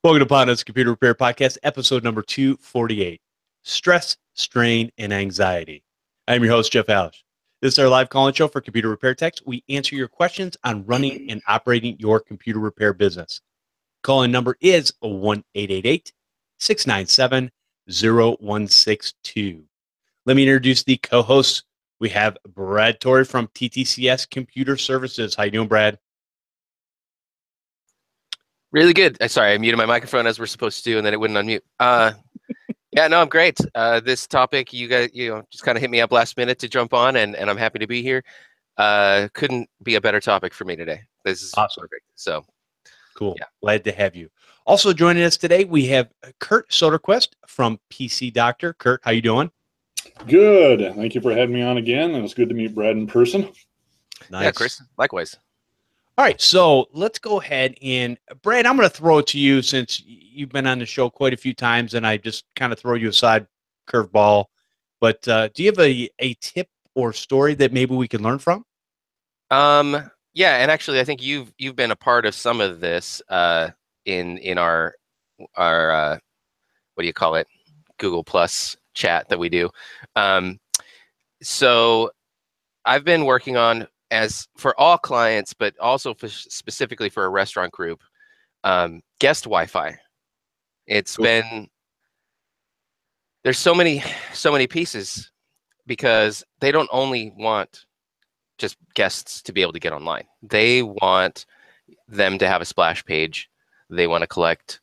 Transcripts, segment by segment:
Welcome to Podnutz Computer Repair Podcast, episode number 248, Stress, Strain, and Anxiety. I'm your host, Jeff Halash. This is our live call-in show for computer repair techs. We answer your questions on running and operating your computer repair business. Call-in number is 1-888-697-0162. Let me introduce the co-hosts. We have Brad Torrey from TTCS Computer Services. How you doing, Brad? Really good. Sorry, I muted my microphone as we're supposed to, and then it wouldn't unmute. Yeah, no, I'm great. This topic, you guys, just kind of hit me up last minute to jump on, and I'm happy to be here. Couldn't be a better topic for me today. This is awesome. Perfect. So cool. Yeah. Glad to have you. Also joining us today, we have Curt Soderquist from PC Doctor. Curt, how you doing? Good. Thank you for having me on again. It was good to meet Brad in person. Nice. Yeah, Chris, likewise. All right, so let's go ahead and, Brad, I'm going to throw it to you since you've been on the show quite a few times, and I just kind of throw you aside curveball. But do you have a tip or story that maybe we can learn from? Yeah, and actually, I think you've been a part of some of this in our what do you call it, Google Plus chat that we do. So I've been working on, as for all clients, but also specifically for a restaurant group, guest Wi-Fi. It's been, there's so many pieces, because they don't only want just guests to be able to get online. They want them to have a splash page. They want to collect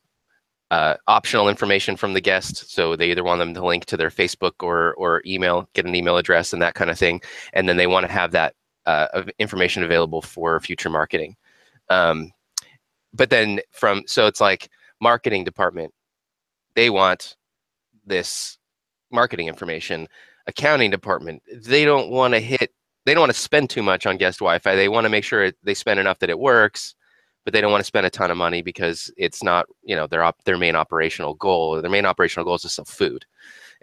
optional information from the guest. So they either want them to link to their Facebook or email, get an email address and that kind of thing. And then they want to have that information available for future marketing. But then so it's like marketing department, they want this marketing information. Accounting department, they don't want to spend too much on guest Wi-Fi. They want to make sure they spend enough that it works, but they don't want to spend a ton of money because it's not, their main operational goal. Their main operational goal is to sell food.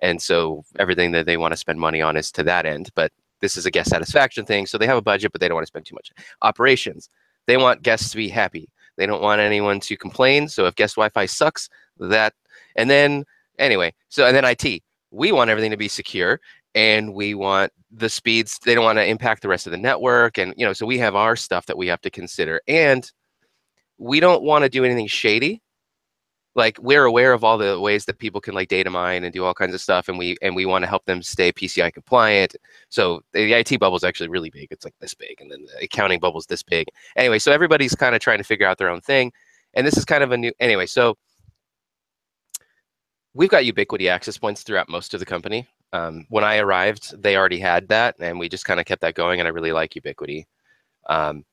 And so everything that they want to spend money on is to that end. But this is a guest satisfaction thing, so they have a budget, but they don't want to spend too much. Operations, they want guests to be happy. They don't want anyone to complain. So if guest Wi-Fi sucks, and then anyway, and then IT, we want everything to be secure, and we want the speeds. They don't want to impact the rest of the network, and so we have our stuff that we have to consider, and we don't want to do anything shady. Like, we're aware of all the ways that people can data mine and do all kinds of stuff, and we want to help them stay PCI compliant. So the IT bubble is actually really big. It's like this big, and then the accounting bubble is this big. Anyway, so everybody's kind of trying to figure out their own thing, and this is kind of a new. Anyway, so we've got ubiquity access points throughout most of the company. When I arrived, they already had that, and we just kind of kept that going, and I really like ubiquity. I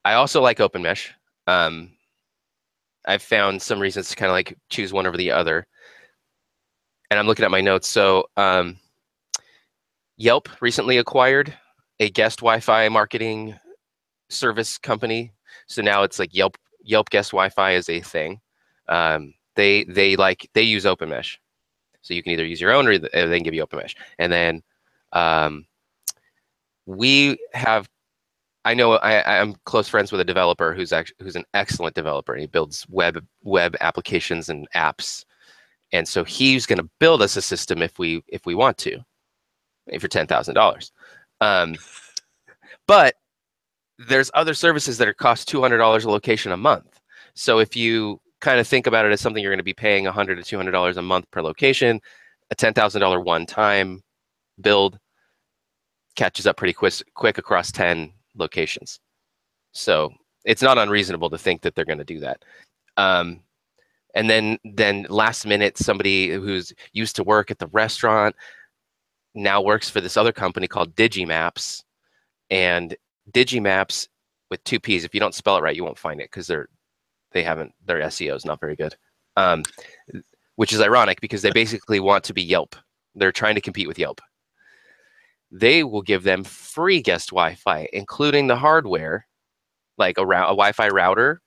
also like open mesh. I've found some reasons to kind of choose one over the other. And I'm looking at my notes. So Yelp recently acquired a guest Wi-Fi marketing service company. So now it's like Yelp guest Wi-Fi is a thing. They use open mesh. So you can either use your own, or they can give you open mesh. And then I'm close friends with a developer who's an excellent developer. He builds web applications and apps, and so he's going to build us a system if we want to, for $10,000. But there's other services that cost $200 a location a month. So if you kind of think about it as something you're going to be paying $100 to $200 a month per location, a $10,000 one-time build catches up pretty quick across 10 locations. So it's not unreasonable to think that they're going to do that. And then last minute, somebody who's used to work at the restaurant now works for this other company called Digimaps. And Digimaps, with two P's, if you don't spell it right, you won't find it, because their SEO is not very good. Which is ironic, because they basically want to be Yelp. They're trying to compete with Yelp. They will give them free guest Wi-Fi, including the hardware, like a Wi-Fi router.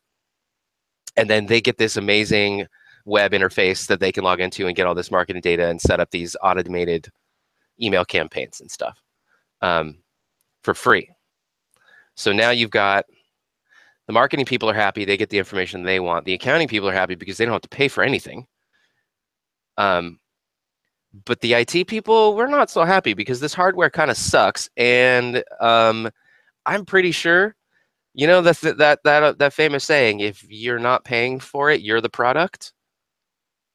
And then they get this amazing web interface that they can log into and get all this marketing data and set up these automated email campaigns and stuff for free. So now you've got The marketing people are happy. They get the information they want. The accounting people are happy because they don't have to pay for anything. But the IT people, we're not so happy because this hardware kind of sucks. And I'm pretty sure, you know, that famous saying, if you're not paying for it, you're the product.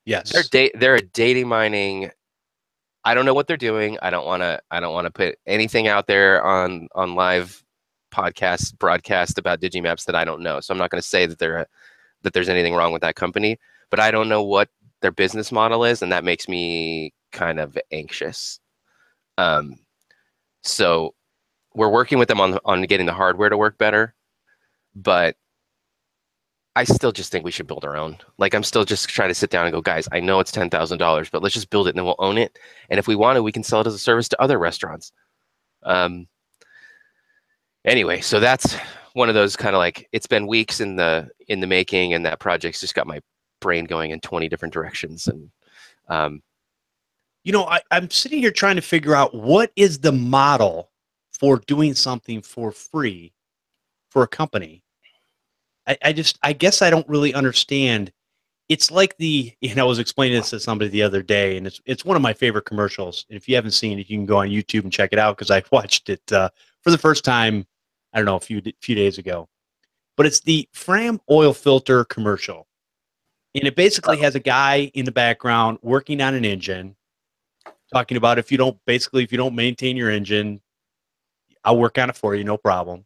Yes. They're data mining. I don't know what they're doing. I don't want to put anything out there on live broadcast about Digimaps that I don't know. So I'm not going to say that there's anything wrong with that company, but I don't know what their business model is, and that makes me kind of anxious. So we're working with them on getting the hardware to work better, but I still just think we should build our own. Like, I'm still just trying to sit down and go, guys, I know it's $10,000, but let's just build it and then we'll own it. And if we want to, we can sell it as a service to other restaurants. Anyway, so that's one of those kind of like, it's been weeks in the making, and that project's just got my brain going in 20 different directions. And you know, I'm sitting here trying to figure out what is the model for doing something for free for a company. I guess I don't really understand. It's like I was explaining this to somebody the other day, and it's one of my favorite commercials. And if you haven't seen it, you can go on YouTube and check it out, because I watched it for the first time, I don't know, a few days ago. But it's the Fram oil filter commercial. And it basically has a guy in the background working on an engine, talking about if you don't maintain your engine, I'll work on it for you, no problem.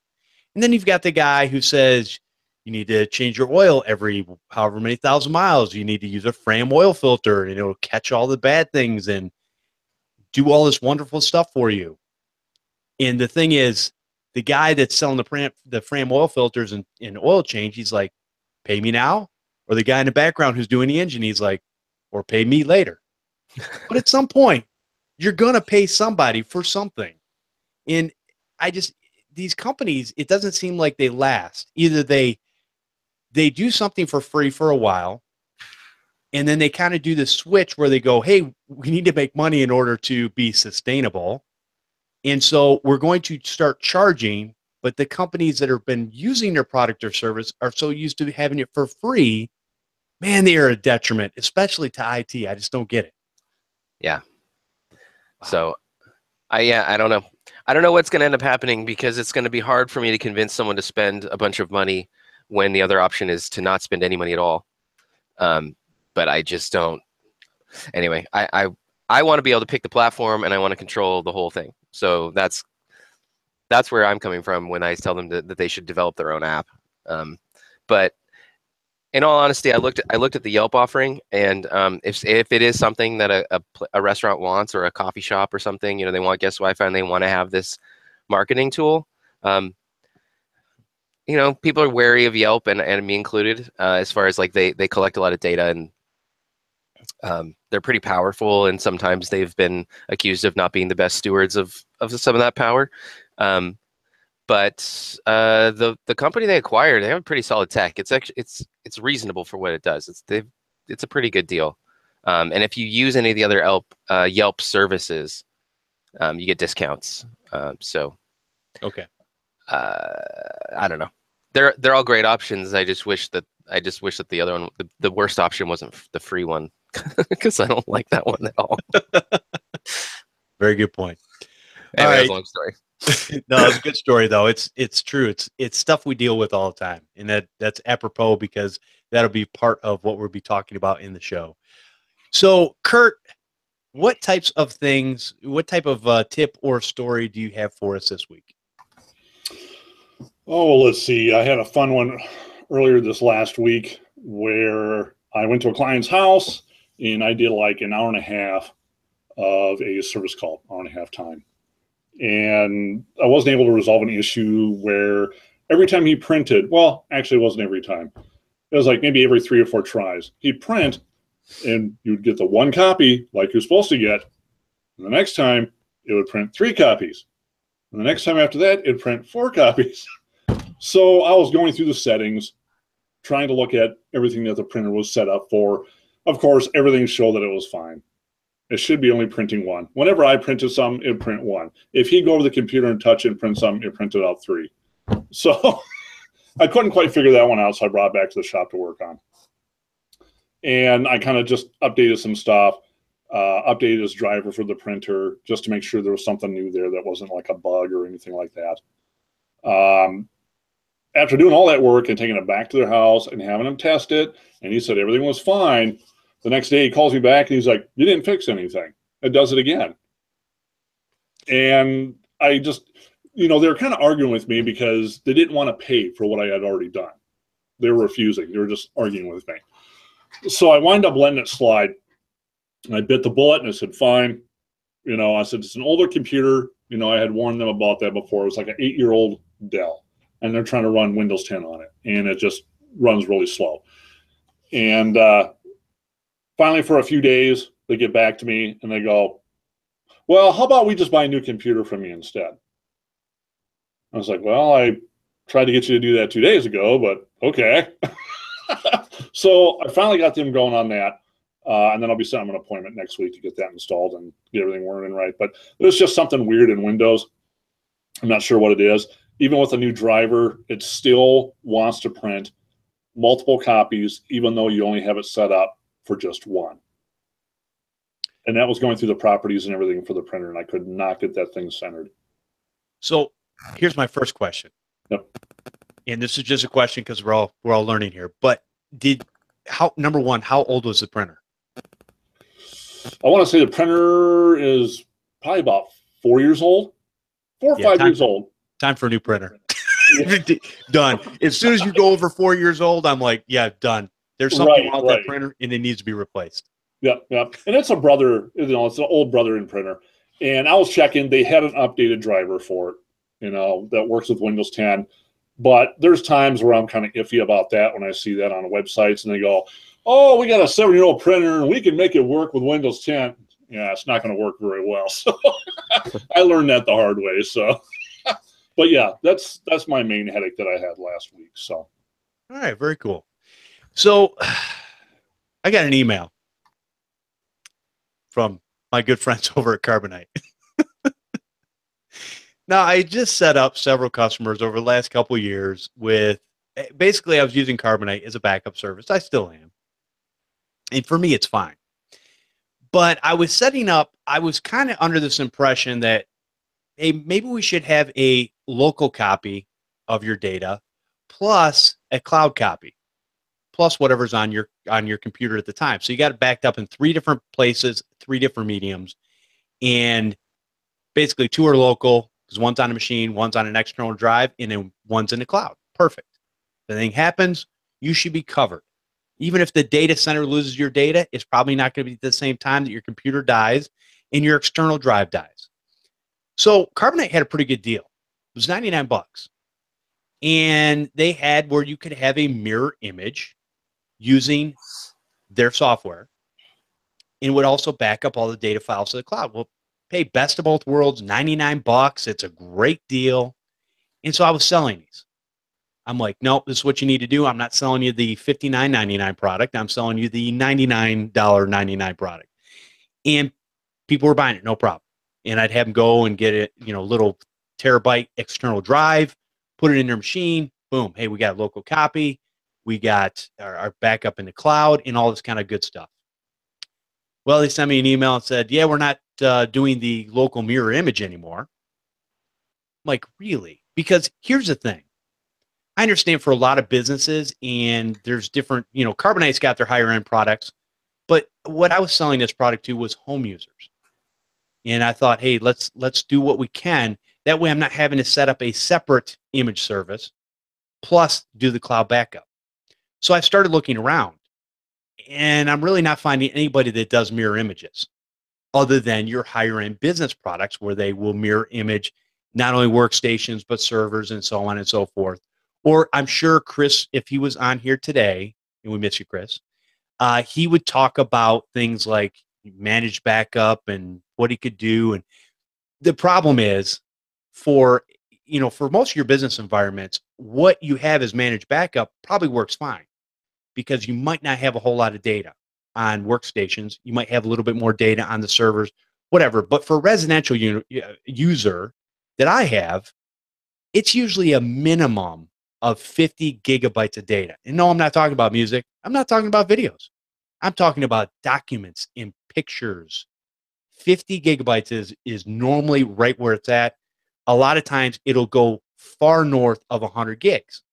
And then you've got the guy who says, you need to change your oil every however many thousand miles. You need to use a Fram oil filter, and it'll catch all the bad things and do all this wonderful stuff for you. And the thing is, the guy that's selling the Fram oil filters and oil change, he's like, pay me now. Or the guy in the background who's doing the engine, he's like, or pay me later. But at some point, you're going to pay somebody for something. And these companies, it doesn't seem like they last. Either they do something for free for a while, and then they kind of do the switch where they go, hey, we need to make money in order to be sustainable. And so we're going to start charging, but the companies that have been using their product or service are so used to having it for free, man, they are a detriment, especially to IT. I just don't get it. Yeah. So I don't know. I don't know what's going to end up happening, because it's going to be hard for me to convince someone to spend a bunch of money when the other option is to not spend any money at all. But I just don't. Anyway, I want to be able to pick the platform, and I want to control the whole thing. So that's where I'm coming from when I tell them that they should develop their own app. But in all honesty, I looked at the Yelp offering, and if it is something that a restaurant wants, or a coffee shop or something, you know, they want guest Wi-Fi and they want to have this marketing tool. You know, people are wary of Yelp, and me included, as far as like they collect a lot of data, and they're pretty powerful, and sometimes they've been accused of not being the best stewards of some of that power. But the company they acquired, they have pretty solid tech. It's actually it's reasonable for what it does. It's a pretty good deal. And if you use any of the other Yelp services, you get discounts. So okay. I don't know. They're all great options. I just wish that the other one, the worst option, wasn't the free one, because I don't like that one at all. Very good point. Anyway, all right. That's a long story. No, it's a good story though. It's true. It's stuff we deal with all the time, and that's apropos, because that'll be part of what we'll be talking about in the show. So, Curt, what type of tip or story do you have for us this week? Oh, let's see. I had a fun one earlier this last week where I went to a client's house and I did like an hour and a half of a service call, hour and a half time. And I wasn't able to resolve an issue where every time he printed, well, actually it wasn't every time. It was like maybe every 3 or 4 tries. He'd print and you'd get the one copy like you're supposed to get. And the next time it would print 3 copies. And the next time after that, it'd print 4 copies. So I was going through the settings, trying to look at everything that the printer was set up for. Of course, everything showed that it was fine. It should be only printing 1. Whenever I printed some, it'd print 1. If he'd go over the computer and touch it and print some, it printed out 3. So I couldn't quite figure that one out, so I brought it back to the shop to work on. And I kind of just updated some stuff, updated his driver for the printer just to make sure there was something new there that wasn't like a bug or anything like that. After doing all that work and taking it back to their house and having them test it, and he said everything was fine, the next day he calls me back and he's like, you didn't fix anything. It does it again. And I just, they were kind of arguing with me because they didn't want to pay for what I had already done. They were refusing. They were just arguing with me. So I wind up letting it slide. And I bit the bullet and I said, fine. I said, it's an older computer. I had warned them about that before. It was like an 8-year-old Dell. And they're trying to run Windows 10 on it. And it just runs really slow. And finally, for a few days, they get back to me and they go, well, how about we just buy a new computer from you instead? I was like, well, I tried to get you to do that 2 days ago, but okay. So I finally got them going on that. And then I'll be setting them an appointment next week to get that installed and get everything working right. But there's just something weird in Windows. I'm not sure what it is. Even with a new driver, it still wants to print multiple copies, even though you only have it set up for just one. And that was going through the properties and everything for the printer, and I could not get that thing centered. So here's my first question. Yep. And this is just a question because we're all learning here. But number one, how old was the printer? I want to say the printer is probably about 4 years old, 4 or 5 years old. Time for a new printer. Done. As soon as you go over 4 years old, I'm like, yeah, done. There's something wrong with that printer, and it needs to be replaced. Yep. And it's a brother, it's an old brother in printer. And I was checking, they had an updated driver for it, that works with Windows 10. But there's times where I'm kind of iffy about that when I see that on websites and they go, oh, we got a 7-year-old printer and we can make it work with Windows 10. Yeah, it's not going to work very well. So I learned that the hard way. So, but yeah, that's my main headache that I had last week. So, all right, very cool. So I got an email from my good friends over at Carbonite. Now, I just set up several customers over the last couple of years with, basically I was using Carbonite as a backup service. I still am. And for me, it's fine. But I was setting up, I was kind of under this impression that, hey, maybe we should have a local copy of your data plus a cloud copy, plus whatever's on your computer at the time. So you got it backed up in 3 different places, 3 different mediums. And basically 2 are local, because one's on a machine, one's on an external drive, and then one's in the cloud. Perfect. If anything happens, you should be covered. Even if the data center loses your data, it's probably not going to be at the same time that your computer dies and your external drive dies. So Carbonite had a pretty good deal. It was $99. And they had where you could have a mirror image using their software and would also back up all the data files to the cloud. Well, hey, best of both worlds, $99. It's a great deal. And so I was selling these. I'm like, nope, this is what you need to do. I'm not selling you the $59.99 product. I'm selling you the $99.99 product. And people were buying it, no problem. And I'd have them go and get it, little terabyte external drive, put it in their machine. Boom. Hey, we got a local copy. We got our backup in the cloud and all this kind of good stuff. Well, they sent me an email and said, yeah, we're not doing the local mirror image anymore. I'm like, really? Because here's the thing. I understand for a lot of businesses, and there's different, Carbonite's got their higher end products, but what I was selling this product to was home users. And I thought, hey, let's do what we can. That way I'm not having to set up a separate image service plus do the cloud backup. So I started looking around, and I'm really not finding anybody that does mirror images other than your higher end business products where they will mirror image not only workstations, but servers and so on and so forth. Or I'm sure Chris, if he was on here today, and we miss you, Chris, he would talk about things like managed backup and what he could do. And the problem is for most of your business environments, what you have as managed backup probably works fine because you might not have a whole lot of data on workstations. You might have a little bit more data on the servers, whatever. But for a residential user that I have, it's usually a minimum of 50 gigabytes of data. And no, I'm not talking about music. I'm not talking about videos. I'm talking about documents and pictures. 50 gigabytes is normally right where it's at. A lot of times it'll go far north of 100 gigs.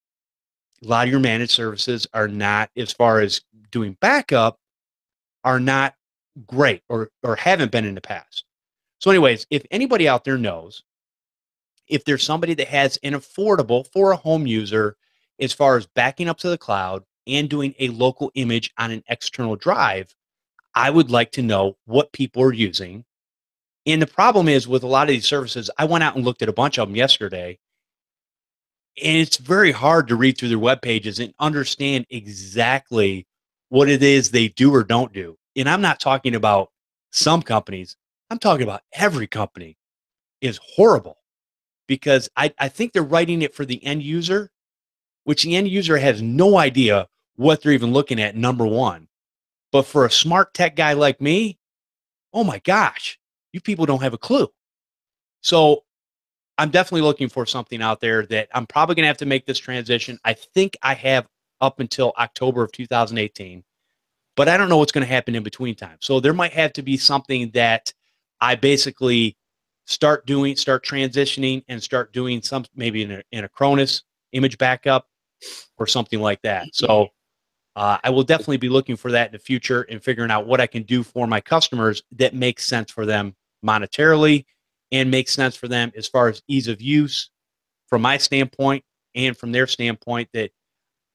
A lot of your managed services are not, as far as doing backup, are not great or haven't been in the past. So anyways, if anybody out there knows, if there's somebody that has an affordable for a home user as far as backing up to the cloud and doing a local image on an external drive, I would like to know what people are using. And the problem is with a lot of these services, I went out and looked at a bunch of them yesterday, and it's very hard to read through their web pages and understand exactly what it is they do or don't do. And I'm not talking about some companies. I'm talking about every company is horrible, because I think they're writing it for the end user, which the end user has no idea what they're even looking at, number one. But for a smart tech guy like me, oh my gosh, you people don't have a clue. So I'm definitely looking for something out there that I'm probably going to have to make this transition. I think I have up until October of 2018, but I don't know what's going to happen in between time. So there might have to be something that I basically start transitioning and start doing some, maybe in a Cronus image backup or something like that. So I will definitely be looking for that in the future and figuring out what I can do for my customers that makes sense for them monetarily and makes sense for them as far as ease of use from my standpoint and from their standpoint. That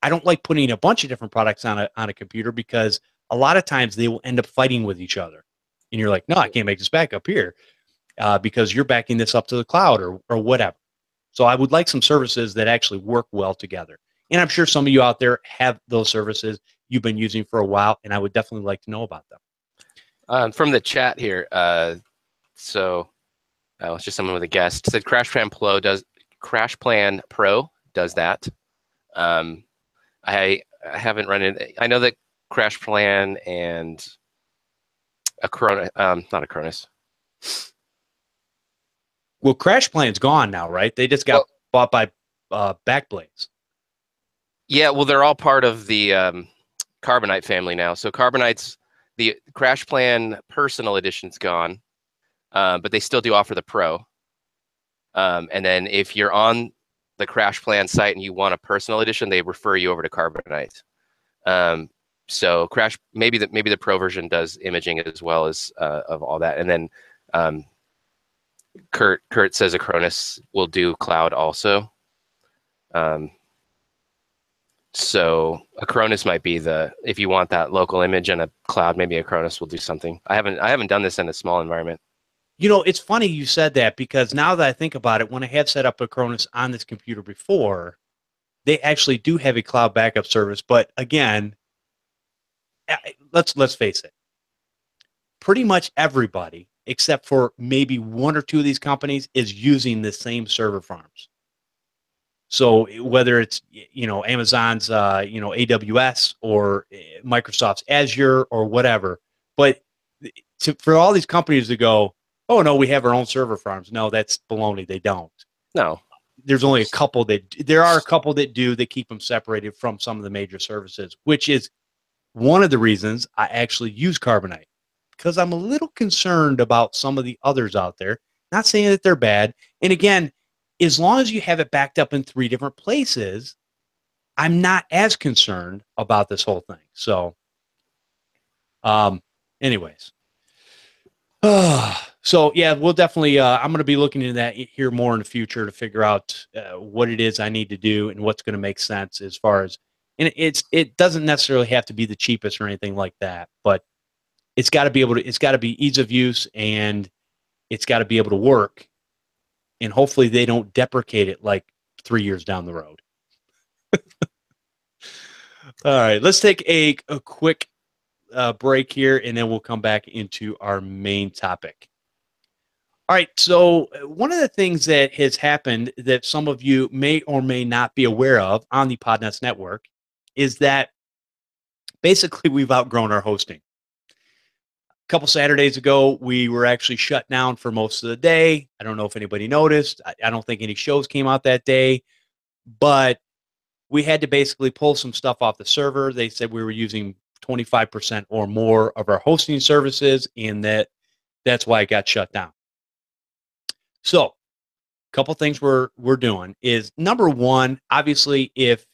I don't like putting a bunch of different products on a computer, because a lot of times they will end up fighting with each other. And you're like, no, I can't make this backup here because you're backing this up to the cloud or whatever. So I would like some services that actually work well together. And I'm sure some of you out there have those services you've been using for a while, and I would definitely like to know about them. From the chat here, so it's just someone with a guest said CrashPlan Pro does that. I haven't run it. I know that CrashPlan and not a Cronus. Well, CrashPlan's gone now, right? They just got bought by Backblaze. Yeah, well, they're all part of the Carbonite family now. So Carbonite's, the CrashPlan Personal Edition's gone, but they still do offer the Pro. And then if you're on the CrashPlan site and you want a Personal Edition, they refer you over to Carbonite. So maybe the Pro version does imaging as well as of all that. And then Curt says Acronis will do cloud also. So Acronis might be if you want that local image and a cloud, maybe Acronis will do something. I haven't done this in a small environment. You know, it's funny you said that, because now that I think about it, when I have set up Acronis on this computer before, they actually do have a cloud backup service. But again, let's face it, pretty much everybody, except for maybe one or two of these companies, is using the same server farms. So whether it's, Amazon's, AWS or Microsoft's Azure or whatever, but for all these companies to go, oh no, we have our own server farms. No, that's baloney. They don't. No. There's only a couple there are a couple that do, that keep them separated from some of the major services, which is one of the reasons I actually use Carbonite, because I'm a little concerned about some of the others out there. Not saying that they're bad. And again, as long as you have it backed up in 3 different places, I'm not as concerned about this whole thing. So, anyways. So yeah, we'll definitely, I'm going to be looking into that here more in the future to figure out what it is I need to do and what's going to make sense as far as, and it doesn't necessarily have to be the cheapest or anything like that, but it's got to be ease of use, and it's got to be able to work. And hopefully they don't deprecate it like 3 years down the road. All right, let's take a quick break here, and then we'll come back into our main topic. All right, so one of the things that has happened that some of you may or may not be aware of on the Podnutz network is that basically we've outgrown our hosting. A couple Saturdays ago, we were actually shut down for most of the day. I don't know if anybody noticed. I don't think any shows came out that day, but we had to basically pull some stuff off the server. They said we were using 25% or more of our hosting services, and that's why it got shut down. So a couple things we're doing is, number one, obviously, if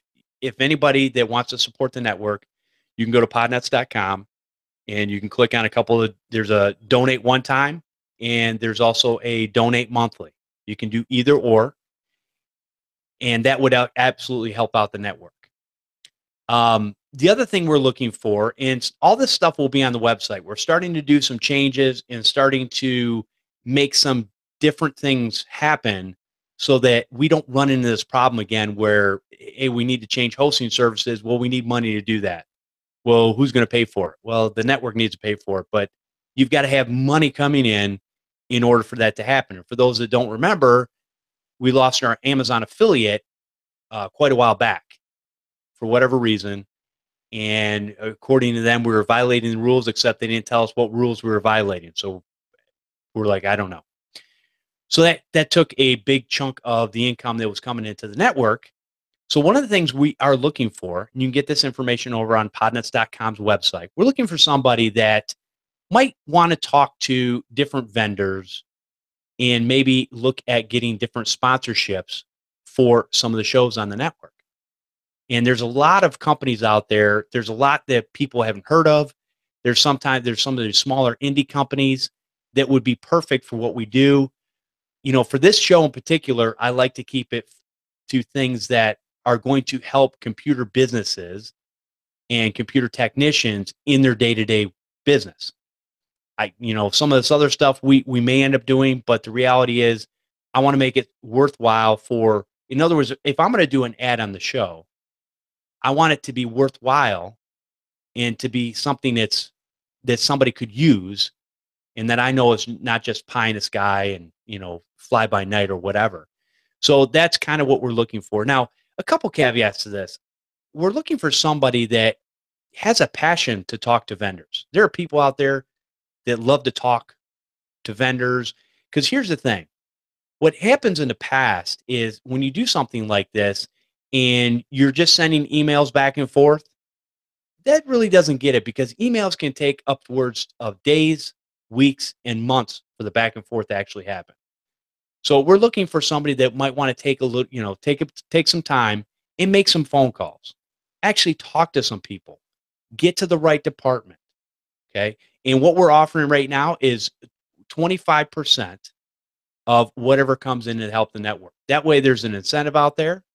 anybody that wants to support the network, you can go to podnutz.com and you can click on a couple of, there's a donate one time and there's also a donate monthly. You can do either or, and that would absolutely help out the network. The other thing we're looking for, and all this stuff will be on the website. We're starting to do some changes and starting to make some different things happen so that we don't run into this problem again where, hey, we need to change hosting services. Well, we need money to do that. Well, who's going to pay for it? Well, the network needs to pay for it, but you've got to have money coming in order for that to happen. And for those that don't remember, we lost our Amazon affiliate quite a while back for whatever reason. And according to them, we were violating the rules, except they didn't tell us what rules we were violating. So we're like, I don't know. So that took a big chunk of the income that was coming into the network. So one of the things we are looking for, and you can get this information over on podnutz.com's website, we're looking for somebody that might want to talk to different vendors and maybe look at getting different sponsorships for some of the shows on the network. And there's a lot of companies out there. There's a lot that people haven't heard of. There's some of the smaller indie companies that would be perfect for what we do. You know, for this show in particular, I like to keep it to things that are going to help computer businesses and computer technicians in their day-to-day business. Some of this other stuff we may end up doing, but the reality is I want to make it worthwhile for, in other words, if I'm going to do an ad on the show, I want it to be worthwhile and to be something that somebody could use and that I know is not just pie in the sky and, fly by night or whatever. So that's kind of what we're looking for. Now, a couple caveats to this. We're looking for somebody that has a passion to talk to vendors. There are people out there that love to talk to vendors, because here's the thing. What happens in the past is when you do something like this and you're just sending emails back and forth, that really doesn't get it, because emails can take upwards of days, weeks, and months for the back and forth to actually happen. So we're looking for somebody that might want to take a little, take some time and make some phone calls, actually talk to some people, get to the right department. Okay. And what we're offering right now is 25% of whatever comes in to help the network. That way there's an incentive out there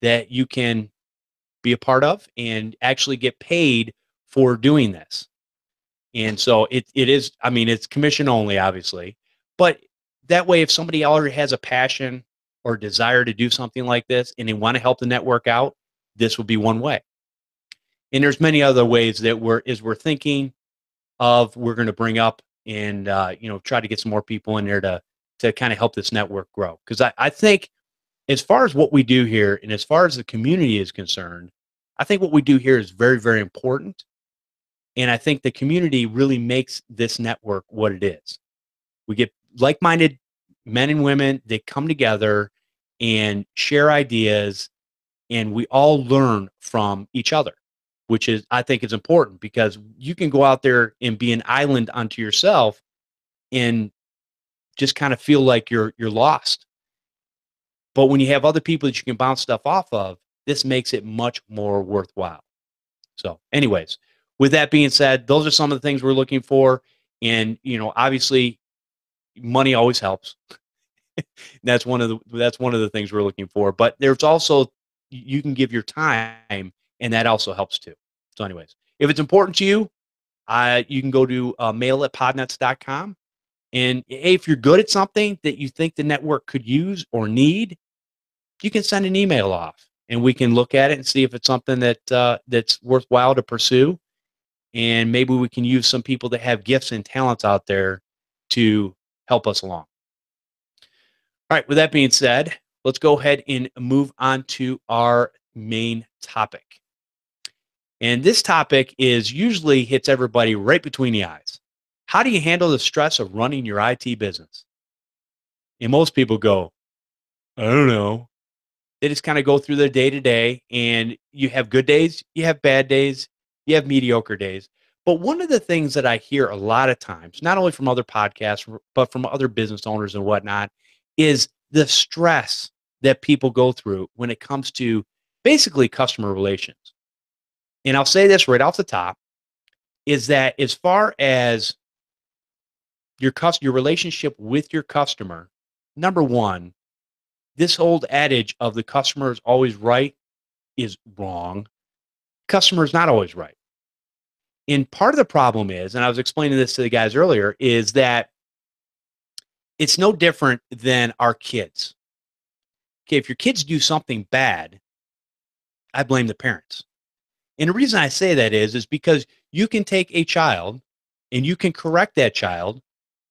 that you can be a part of and actually get paid for doing this. And so it is, it's commission only, obviously, but that way, if somebody already has a passion or desire to do something like this and they want to help the network out, this will be one way. And there's many other ways that we're thinking of, we're going to bring up and, try to get some more people in there to kind of help this network grow. Because I think as far as what we do here and as far as the community is concerned, I think what we do here is very, very important. And I think the community really makes this network what it is. We get like-minded men and women. They come together and share ideas, and we all learn from each other, which is, I think, is important, because you can go out there and be an island unto yourself and just kind of feel like you're lost. But when you have other people that you can bounce stuff off of, this makes it much more worthwhile. So anyways, with that being said, those are some of the things we're looking for. And, obviously money always helps. That's one of the things we're looking for. But there's also, you can give your time, and that also helps too. So anyways, if it's important to you, you can go to mail@podnutz.com. And hey, if you're good at something that you think the network could use or need, you can send an email off, and we can look at it and see if it's something that's worthwhile to pursue. And maybe we can use some people that have gifts and talents out there to help us along. All right, with that being said, let's go ahead and move on to our main topic. And this topic usually hits everybody right between the eyes. How do you handle the stress of running your IT business? And most people go, I don't know. They just kind of go through their day to day, and you have good days, you have bad days, you have mediocre days. But one of the things that I hear a lot of times, not only from other podcasts, but from other business owners and whatnot, is the stress that people go through when it comes to basically customer relations. And I'll say this right off the top, is that as far as your relationship with your customer, number one, this old adage of the customer is always right is wrong. Customer is not always right. And part of the problem is, and I was explaining this to the guys earlier, is that it's no different than our kids. Okay, if your kids do something bad, I blame the parents. And the reason I say that is because you can take a child and you can correct that child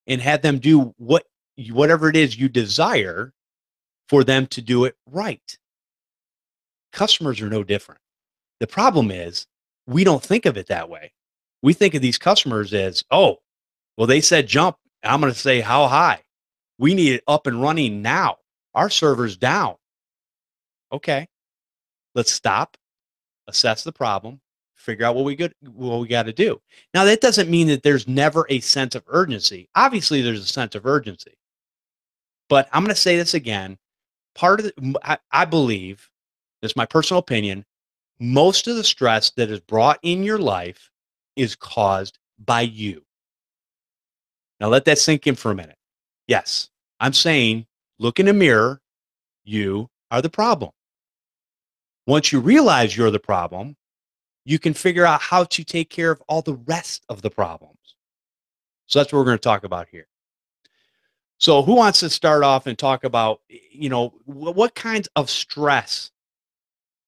and have them do whatever it is you desire for them to do it right. Customers are no different. The problem is we don't think of it that way. We think of these customers as, oh, well, they said jump. I'm going to say how high. We need it up and running now. Our server's down. Okay, let's stop, assess the problem, figure out what we got to do. Now, that doesn't mean that there's never a sense of urgency. Obviously, there's a sense of urgency. But I'm going to say this again. I believe, this is my personal opinion, most of the stress that is brought in your life is caused by you. Now, let that sink in for a minute. Yes, I'm saying, look in the mirror. You are the problem. Once you realize you're the problem, you can figure out how to take care of all the rest of the problems. So that's what we're going to talk about here. So who wants to start off and talk about, what kinds of stress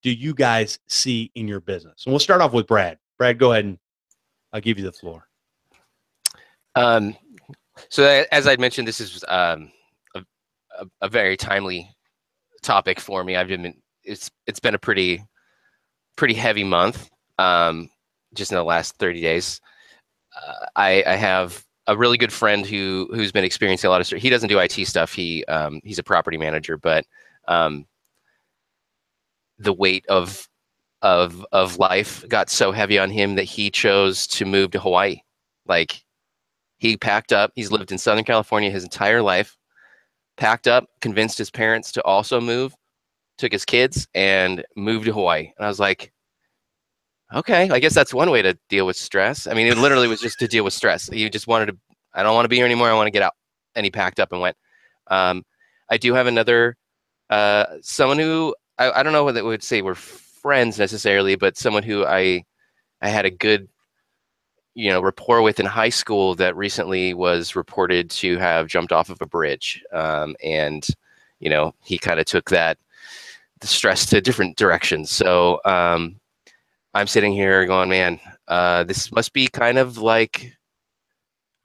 do you guys see in your business? And we'll start off with Brad. Brad, go ahead and I'll give you the floor. So as I mentioned, this is a very timely topic for me. It's been a pretty heavy month, just in the last 30 days. I have a really good friend who's been experiencing a lot of stress. He doesn't do IT stuff. He's a property manager, but the weight of life got so heavy on him that he chose to move to Hawaii. Like, he packed up. He's lived in Southern California his entire life, packed up, convinced his parents to also move, took his kids and moved to Hawaii. And I was like, okay, I guess that's one way to deal with stress. I mean, it literally was just to deal with stress. He just wanted to, I don't want to be here anymore. I want to get out. And he packed up and went. I do have another, someone who, I don't know whether it would say we're friends necessarily, but someone who I had a good, rapport with in high school that recently was reported to have jumped off of a bridge. And, he kind of took the stress to different directions. So I'm sitting here going, man, this must be kind of like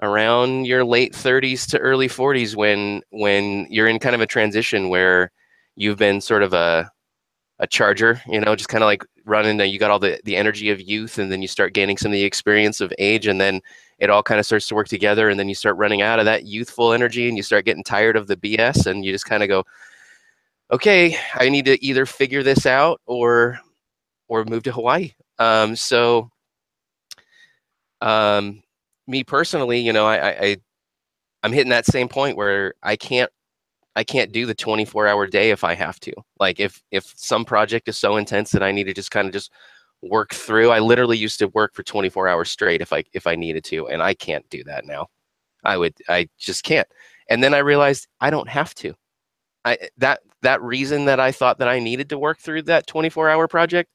around your late 30s to early 40s when you're in kind of a transition where you've been sort of a charger, just kind of like running, you got all the energy of youth, and then you start gaining some of the experience of age, and then it all kind of starts to work together, and then you start running out of that youthful energy, and you start getting tired of the BS, and you just kind of go, okay, I need to either figure this out or move to Hawaii. Me personally, I'm hitting that same point where I can't do the 24-hour day if I have to. Like, if some project is so intense that I need to just kind of just work through. I literally used to work for 24 hours straight if I needed to, and I can't do that now. I just can't. And then I realized I don't have to. That reason that I thought that I needed to work through that 24-hour project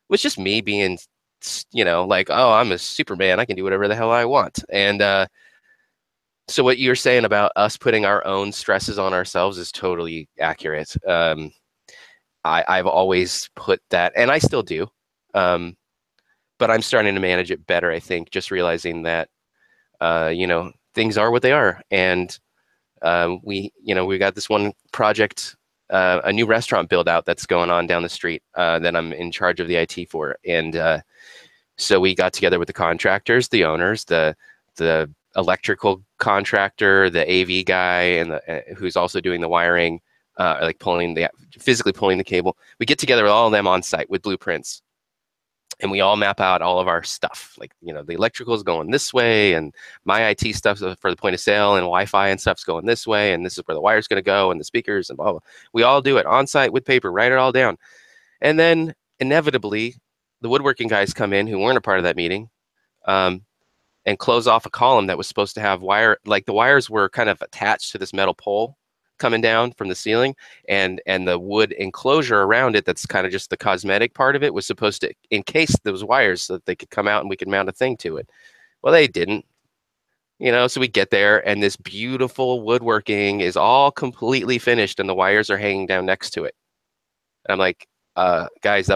was just me being, like, oh, I'm a Superman. I can do whatever the hell I want. And so what you're saying about us putting our own stresses on ourselves is totally accurate. I've always put that, and I still do. But I'm starting to manage it better, I think, just realizing that, things are what they are. And we got this one project, a new restaurant build out that's going on down the street that I'm in charge of the IT for. And so we got together with the contractors, the owners, the electrical contractor, the AV guy, and who's also doing the wiring, like physically pulling the cable. We get together with all of them on site with blueprints, and we all map out all of our stuff. Like, you know, the electrical is going this way, and my IT stuff for the point of sale and Wi-Fi and stuff's going this way, and this is where the wire's going to go, and the speakers and blah, blah. We all do it on site with paper, write it all down. And then inevitably, the woodworking guys come in who weren't a part of that meeting, and close off a column that was supposed to have wire. Like, the wires were kind of attached to this metal pole coming down from the ceiling, and the wood enclosure around it, that's kind of just the cosmetic part of it, was supposed to encase those wires so that they could come out and we could mount a thing to it. Well, they didn't, you know. So we get there, and this beautiful woodworking is all completely finished, and the wires are hanging down next to it. And I'm like, guys,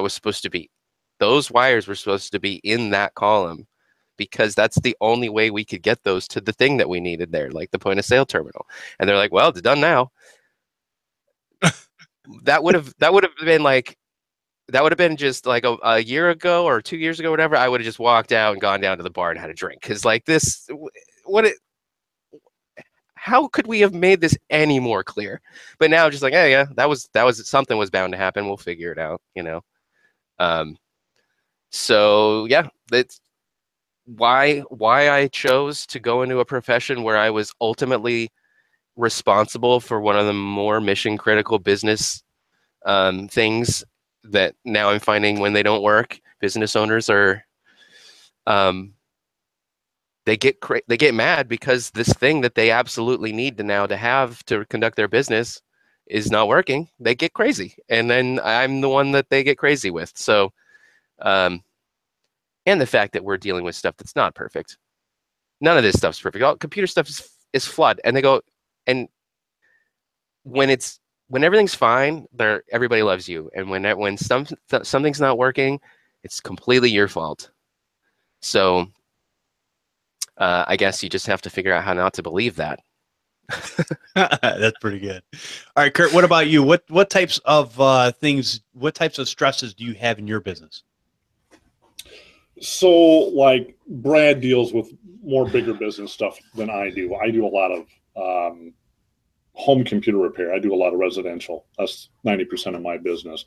those wires were supposed to be in that column, because that's the only way we could get those to the thing that we needed there, like the point of sale terminal. And they're like, well, it's done now. that would have been just like a year ago or 2 years ago, whatever. I would have just walked out and gone down to the bar and had a drink. Cause like this, how could we have made this any more clear? But now just like, hey, yeah, that was something was bound to happen. We'll figure it out, you know? So yeah, that's why I chose to go into a profession where I was ultimately responsible for one of the more mission critical business things that now I'm finding when they don't work, business owners are they get mad because this thing that they absolutely need to have to conduct their business is not working. They get crazy, and then I'm the one that they get crazy with. So and the fact that we're dealing with stuff that's not perfect. None of this stuff's perfect. All computer stuff is flawed. And they go, and when everything's fine, everybody loves you. And when something's not working, it's completely your fault. So I guess you just have to figure out how not to believe that. That's pretty good. All right, Curt, what about you? What types of stresses do you have in your business? So, like, Brad deals with more bigger business stuff than I do. I do a lot of home computer repair. I do a lot of residential. That's 90% of my business.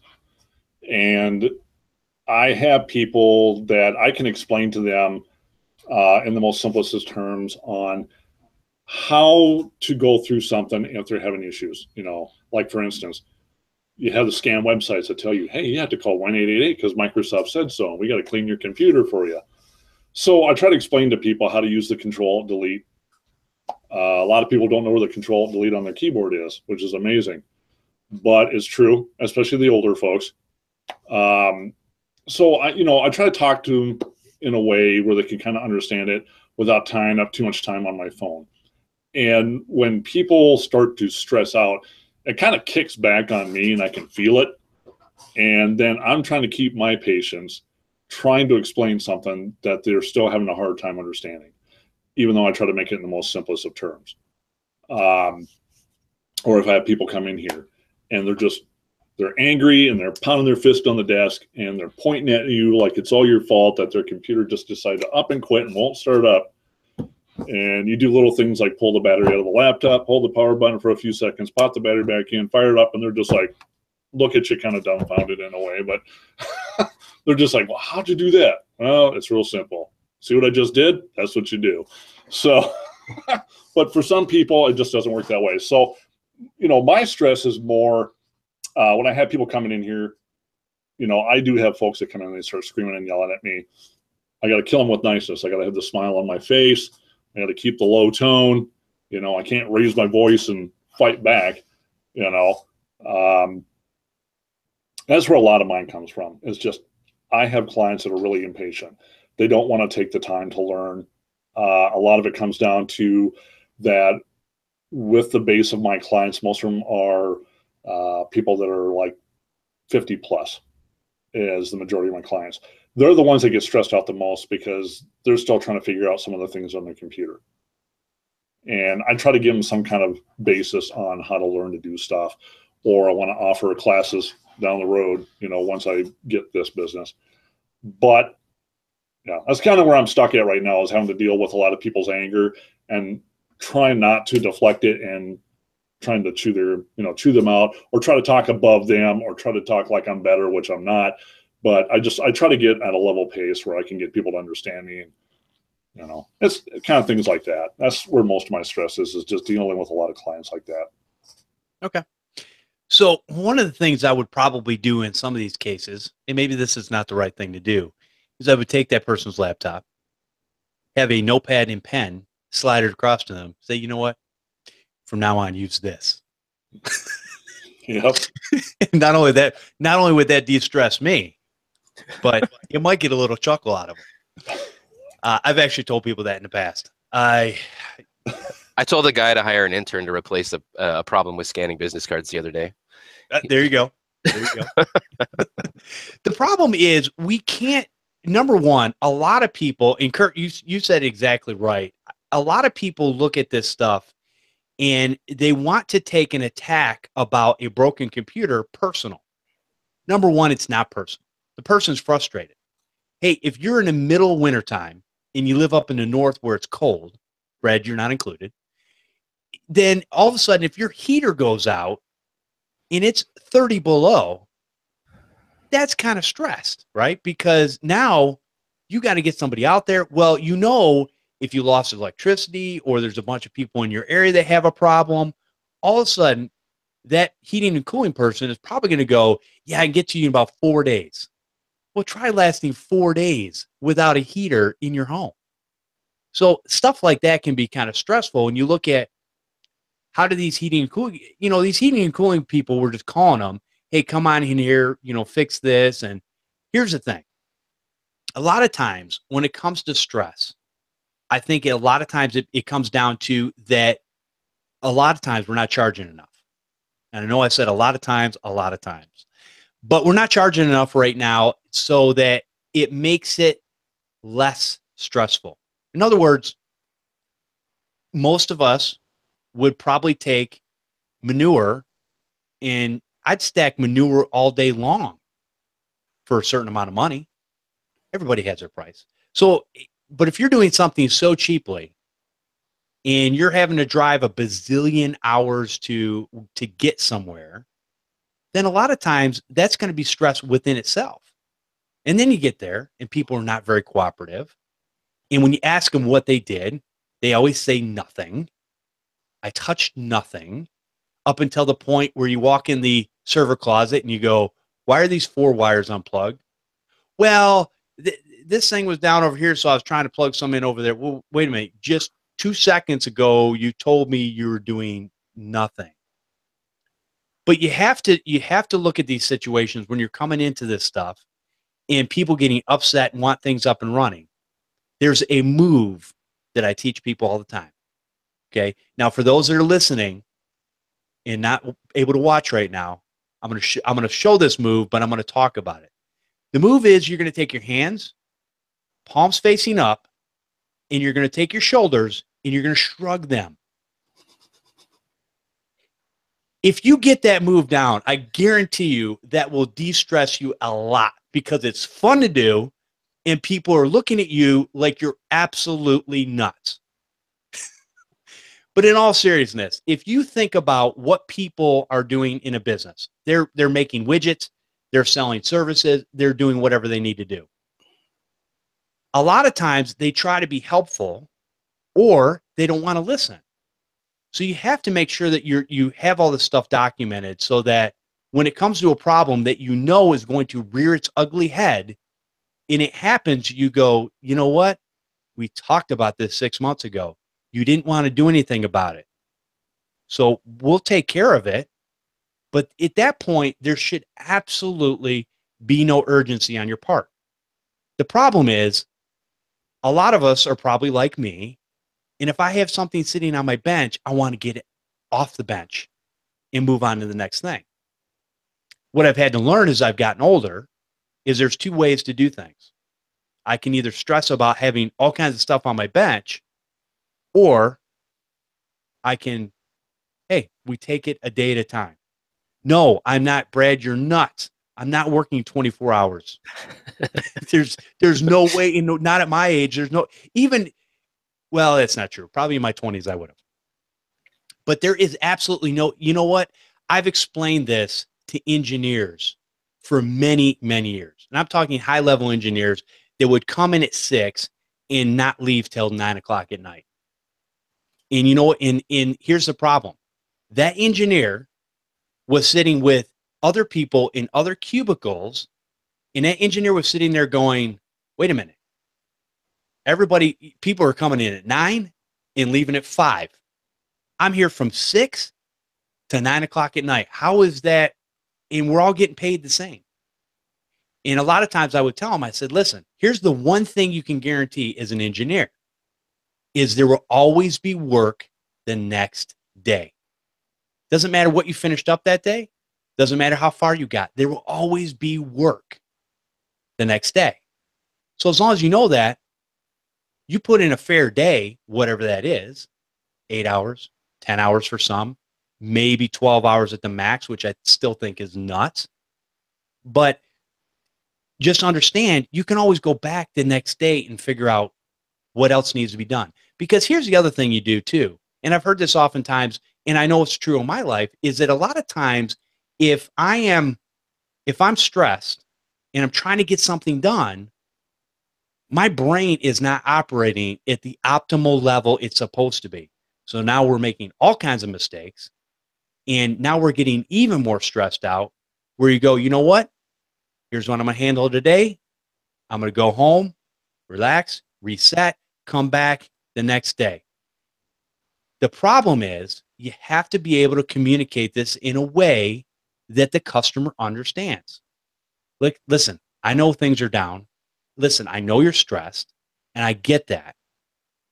And I have people that I can explain to them in the most simplest terms on how to go through something if they're having issues. You know, like, for instance, you have the scam websites that tell you, hey, you have to call 1-888 because Microsoft said so. We got to clean your computer for you. So I try to explain to people how to use the Control-Delete. A lot of people don't know where the Control-Delete on their keyboard is, which is amazing. But it's true, especially the older folks. So I try to talk to them in a way where they can kind of understand it without tying up too much time on my phone. And when people start to stress out, it kind of kicks back on me, and I can feel it. And then I'm trying to keep my patience, trying to explain something that they're still having a hard time understanding, even though I try to make it in the most simplest of terms. Or if I have people come in here and they're angry and they're pounding their fist on the desk and they're pointing at you like it's all your fault that their computer just decided to up and quit and won't start up. And you do little things like pull the battery out of the laptop, hold the power button for a few seconds, pop the battery back in, fire it up, and they're just like, look at you kind of dumbfounded in a way. But they're just like, well, how'd you do that? Well, it's real simple. See what I just did? That's what you do. So, but for some people, it just doesn't work that way. So, my stress is more when I have people coming in here, I do have folks that come in and they start screaming and yelling at me. I got to kill them with niceness. I got to have the smile on my face. I got to keep the low tone. I can't raise my voice and fight back. That's where a lot of mine comes from. It's just I have clients that are really impatient. They don't want to take the time to learn. A lot of it comes down to that with the base of my clients, most of them are people that are like 50 plus is the majority of my clients. They're the ones that get stressed out the most because they're still trying to figure out some of the things on their computer. And I try to give them some kind of basis on how to learn to do stuff, or I want to offer classes down the road, once I get this business. But yeah, that's kind of where I'm stuck at right now, is having to deal with a lot of people's anger and trying not to deflect it and trying to chew them out, or try to talk above them, or try to talk like I'm better, which I'm not. But I try to get at a level pace where I can get people to understand me. And, it's kind of things like that. That's where most of my stress is just dealing with a lot of clients like that. Okay. So one of the things I would probably do in some of these cases, and maybe this is not the right thing to do, is I would take that person's laptop, have a notepad and pen, slide it across to them, say, you know what? From now on, use this. Yep. Not only would that de-stress me, but you might get a little chuckle out of them. I've actually told people that in the past. I told a guy to hire an intern to replace a problem with scanning business cards the other day. There you go. There you go. The problem is we can't. Number one, a lot of people, and Curt, you said exactly right. A lot of people look at this stuff and they want to take an attack about a broken computer personal. Number one, it's not personal. The person's frustrated. Hey, if you're in the middle of wintertime and you live up in the north where it's cold, Brad, you're not included, then all of a sudden, if your heater goes out and it's 30 below, that's kind of stressed, right? Because now you got to get somebody out there. Well, if you lost electricity or there's a bunch of people in your area that have a problem, all of a sudden that heating and cooling person is probably going to go, yeah, I can get to you in about 4 days. Well, try lasting 4 days without a heater in your home. So stuff like that can be kind of stressful. And you look at how do these heating and cooling, these heating and cooling people, we're just calling them, hey, come on in here, fix this. And here's the thing. A lot of times when it comes to stress, I think a lot of times it comes down to that a lot of times we're not charging enough. And I know I said a lot of times, but we're not charging enough right now so that it makes it less stressful. In other words, most of us would probably take manure, and I'd stack manure all day long for a certain amount of money. Everybody has their price. So, but if you're doing something so cheaply and you're having to drive a bazillion hours to get somewhere, then a lot of times that's going to be stress within itself. And then you get there and people are not very cooperative. And when you ask them what they did, they always say nothing. I touched nothing, up until the point where you walk in the server closet and you go, why are these 4 wires unplugged? Well, this thing was down over here, so I was trying to plug some in over there. Well, wait a minute. Just 2 seconds ago, you told me you were doing nothing. But you have to look at these situations when you're coming into this stuff and people getting upset and want things up and running. There's a move that I teach people all the time. Okay. Now, for those that are listening and not able to watch right now, I'm going to show this move, but I'm going to talk about it. The move is you're going to take your hands, palms facing up, and you're going to take your shoulders and you're going to shrug them. If you get that move down, I guarantee you that will de-stress you a lot because it's fun to do and people are looking at you like you're absolutely nuts. But in all seriousness, if you think about what people are doing in a business, they're making widgets, they're selling services, they're doing whatever they need to do. A lot of times they try to be helpful or they don't want to listen. So you have to make sure that you have all this stuff documented so that when it comes to a problem that is going to rear its ugly head and it happens, you go, you know what? We talked about this 6 months ago. You didn't want to do anything about it. So we'll take care of it. But at that point, there should absolutely be no urgency on your part. The problem is a lot of us are probably like me. And if I have something sitting on my bench, I want to get it off the bench and move on to the next thing. What I've had to learn as I've gotten older is there's 2 ways to do things. I can either stress about having all kinds of stuff on my bench, or I can, hey, we take it a day at a time. No, I'm not, Brad, you're nuts. I'm not working 24 hours. There's no way, not at my age. There's no, even, well, that's not true. Probably in my 20s, I would have. But there is absolutely no, you know what? I've explained this to engineers for many, many years. And I'm talking high-level engineers that would come in at 6 and not leave till 9 o'clock at night. And you know, here's the problem. That engineer was sitting with other people in other cubicles, and that engineer was sitting there going, wait a minute. People are coming in at 9 and leaving at 5. I'm here from 6 to 9 o'clock at night. How is that? And we're all getting paid the same. And a lot of times I would tell them, I said, listen, here's the one thing you can guarantee as an engineer is there will always be work the next day. Doesn't matter what you finished up that day. Doesn't matter how far you got. There will always be work the next day. So as long as you know that, you put in a fair day, whatever that is, 8 hours, 10 hours for some, maybe 12 hours at the max, which I still think is nuts. But just understand, you can always go back the next day and figure out what else needs to be done. Because here's the other thing you do too, and I've heard this oftentimes, and I know it's true in my life, is that a lot of times if I'm stressed and I'm trying to get something done, my brain is not operating at the optimal level it's supposed to be. So now we're making all kinds of mistakes, and now we're getting even more stressed out, where you go, you know what? Here's what I'm going to handle today. I'm going to go home, relax, reset, come back the next day. The problem is you have to be able to communicate this in a way that the customer understands. Like, listen, I know things are down. Listen, I know you're stressed, and I get that.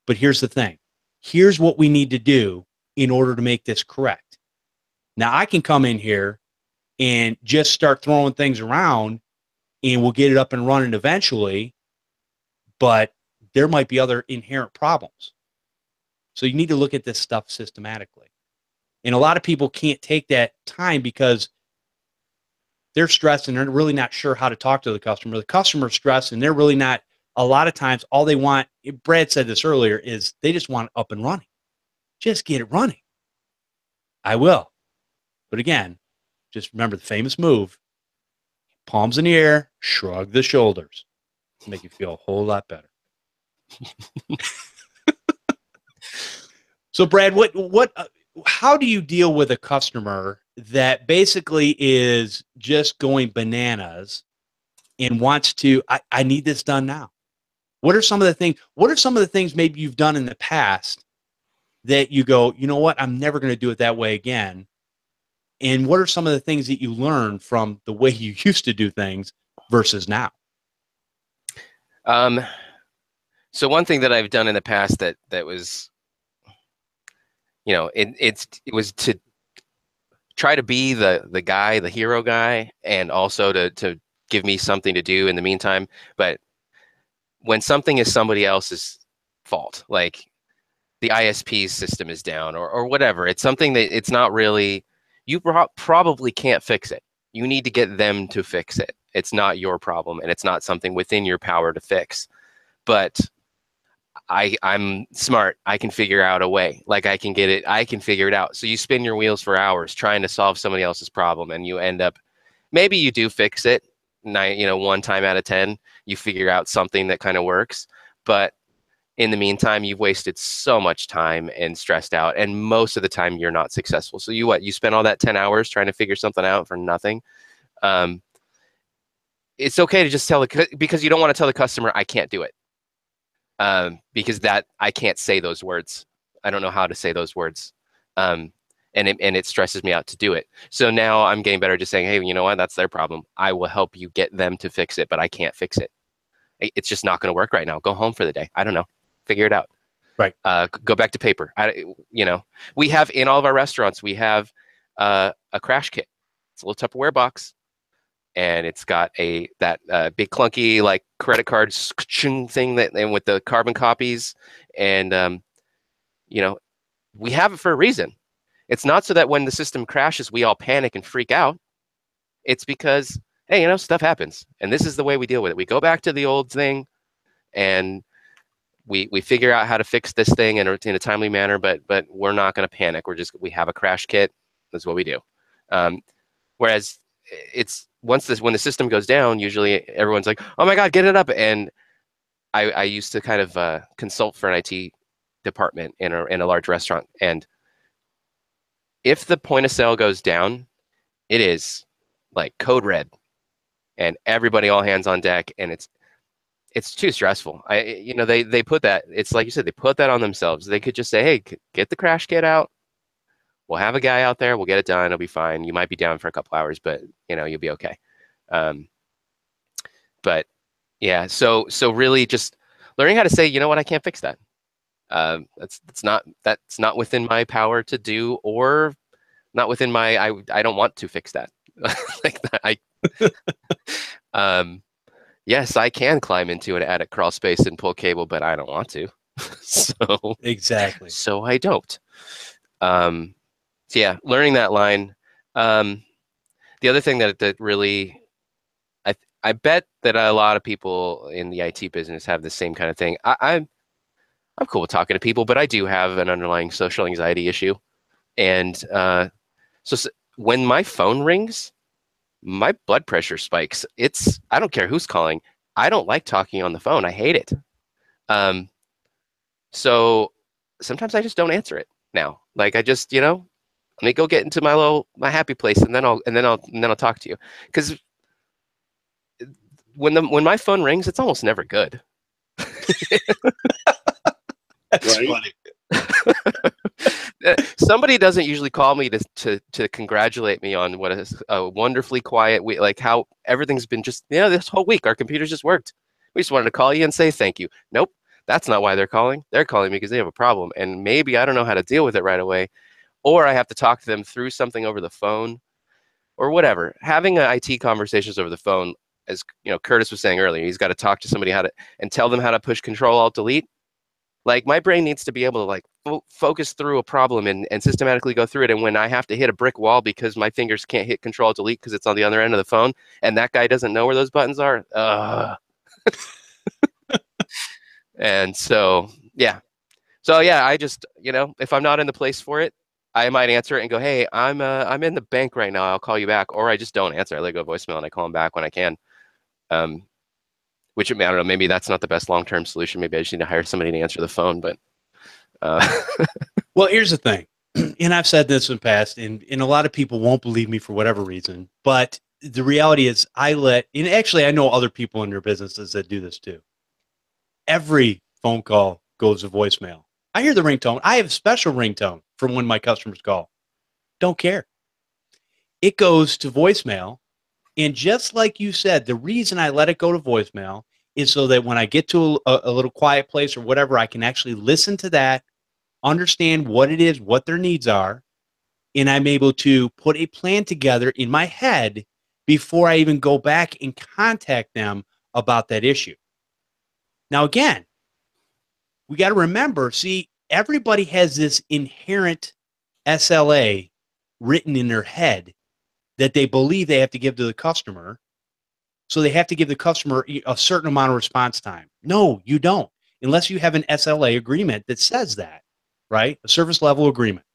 But here's the thing. Here's what we need to do in order to make this correct. Now, I can come in here and just start throwing things around, and we'll get it up and running eventually, but there might be other inherent problems. So you need to look at this stuff systematically. And a lot of people can't take that time because they're stressed and they're really not sure how to talk to the customer. The customer's stressed and they're really not, a lot of times, all they want, Brad said this earlier, is they just want it up and running. Just get it running. I will. But again, just remember the famous move, palms in the air, shrug the shoulders. It'll make you feel a whole lot better. So Brad, how do you deal with a customer that basically is just going bananas and wants to, I need this done now? What are some of the things maybe you've done in the past that you go, you know what, I'm never going to do it that way again? And what are some of the things that you learned from the way you used to do things versus now? So one thing that I've done in the past that was, you know, it was to try to be the guy, the hero guy, and also to give me something to do in the meantime. But when something is somebody else's fault, like the ISP system is down or whatever, it's something that it's not really, you probably can't fix it. You need to get them to fix it. It's not your problem, and it's not something within your power to fix. But I'm smart. I can figure out a way. Like I can figure it out. So you spin your wheels for hours trying to solve somebody else's problem, and you end up, maybe you do fix it. One time out of 10, you figure out something that kind of works. But in the meantime, you've wasted so much time and stressed out, and most of the time you're not successful. So you spend all that 10 hours trying to figure something out for nothing. It's okay to just because you don't want to tell the customer, I can't do it. Because I can't say those words. I don't know how to say those words. And it stresses me out to do it. So now I'm getting better just saying, hey, you know what? That's their problem. I will help you get them to fix it, but I can't fix it. It's just not going to work right now. Go home for the day. I don't know. Figure it out. Right. Go back to paper. We have in all of our restaurants, we have a crash kit. It's a little Tupperware box. And it's got that big clunky like credit card thing and with the carbon copies, and we have it for a reason. It's not so that when the system crashes, we all panic and freak out. It's because, hey, stuff happens, and this is the way we deal with it. We go back to the old thing, and we figure out how to fix this thing in a timely manner, but we're not going to panic. We have a crash kit. That's what we do. Whereas it's when the system goes down, usually everyone's like, oh my God, get it up. And I used to kind of consult for an IT department in a large restaurant. And if the point of sale goes down, it is like code red and everybody all hands on deck. And it's too stressful. They put that, it's like you said, they put that on themselves. They could just say, hey, get the crash kit out. We'll have a guy out there. We'll get it done. It'll be fine. You might be down for a couple hours, but you'll be okay. But yeah, so really just learning how to say, you know what, I can't fix that. That's not within my power to do, or not within my, I don't want to fix that. Like that. Yes, I can climb into an attic crawl space and pull cable, but I don't want to. So exactly. So I don't. So yeah, learning that line. The other thing that really, I bet that a lot of people in the IT business have the same kind of thing. I'm cool with talking to people, but I do have an underlying social anxiety issue. And so when my phone rings, my blood pressure spikes. I don't care who's calling. I don't like talking on the phone. I hate it. So sometimes I just don't answer it now. Like I just, let me go get into my happy place, and then I'll talk to you. Because when my phone rings, it's almost never good. That's funny. Somebody doesn't usually call me to congratulate me on what is a wonderfully quiet week, like how everything's been just, this whole week our computers just worked. We just wanted to call you and say thank you. Nope, that's not why they're calling. They're calling me because they have a problem, and maybe I don't know how to deal with it right away, or I have to talk to them through something over the phone, or whatever. Having IT conversations over the phone, as Curtis was saying earlier, he's got to talk to somebody and tell them how to push Control-Alt-Delete. Like my brain needs to be able to like focus through a problem and systematically go through it. And when I have to hit a brick wall because my fingers can't hit Control-Delete because it's on the other end of the phone, and that guy doesn't know where those buttons are. And so yeah, I just if I'm not in the place for it, I might answer it and go, hey, I'm in the bank right now. I'll call you back, or I just don't answer. I let go voicemail and I call them back when I can. Which I don't know, maybe that's not the best long-term solution. Maybe I just need to hire somebody to answer the phone. But well, here's the thing, and I've said this in the past, and a lot of people won't believe me for whatever reason. But the reality is, and actually, I know other people in their businesses that do this too. Every phone call goes to voicemail. I hear the ringtone. I have a special ringtone from when my customers call. Don't care. It goes to voicemail. And just like you said, the reason I let it go to voicemail is so that when I get to a little quiet place or whatever, I can actually listen to that, understand what it is, what their needs are, and I'm able to put a plan together in my head before I even go back and contact them about that issue. Now, again, we got to remember, everybody has this inherent SLA written in their head that they believe they have to give to the customer. So they have to give the customer a certain amount of response time. No, you don't, unless you have an SLA agreement that says that, right? A service level agreement.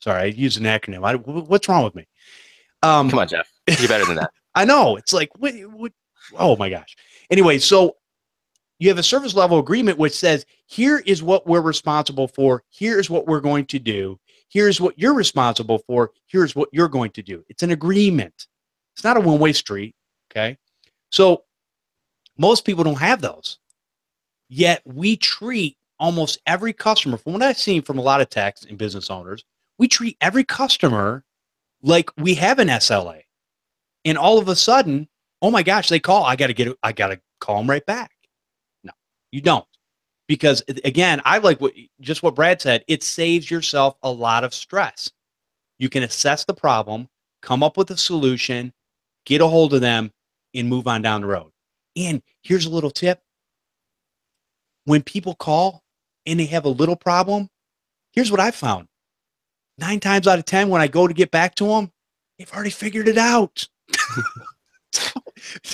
Sorry, I used an acronym. What's wrong with me? Come on, Jeff. You're better than that. I know. It's like, what? Oh my gosh. Anyway, so you have a service level agreement which says, here is what we're responsible for. Here's what we're going to do. Here's what you're responsible for. Here's what you're going to do. It's an agreement. It's not a one-way street, okay? So most people don't have those. Yet we treat almost every customer, from what I've seen from a lot of techs and business owners, we treat every customer like we have an SLA. And all of a sudden, oh my gosh, they call. I got to call them right back. No, you don't. Because again, I like what Brad said, it saves yourself a lot of stress. You can assess the problem, come up with a solution, get a hold of them, and move on down the road. And here's a little tip. When people call and they have a little problem, here's what I found. 9 times out of 10, when I go to get back to them, they've already figured it out.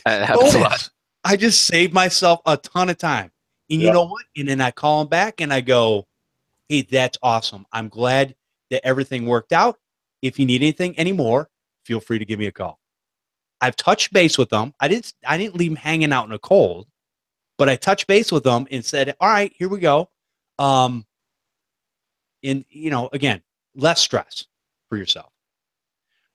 That happens a lot. I just saved myself a ton of time. And you know what? And then I call them back and I go, hey, that's awesome. I'm glad that everything worked out. If you need anything anymore, feel free to give me a call. I've touched base with them. I didn't leave them hanging out in the cold, but I touched base with them and said, all right, here we go. And, you know, again, less stress for yourself.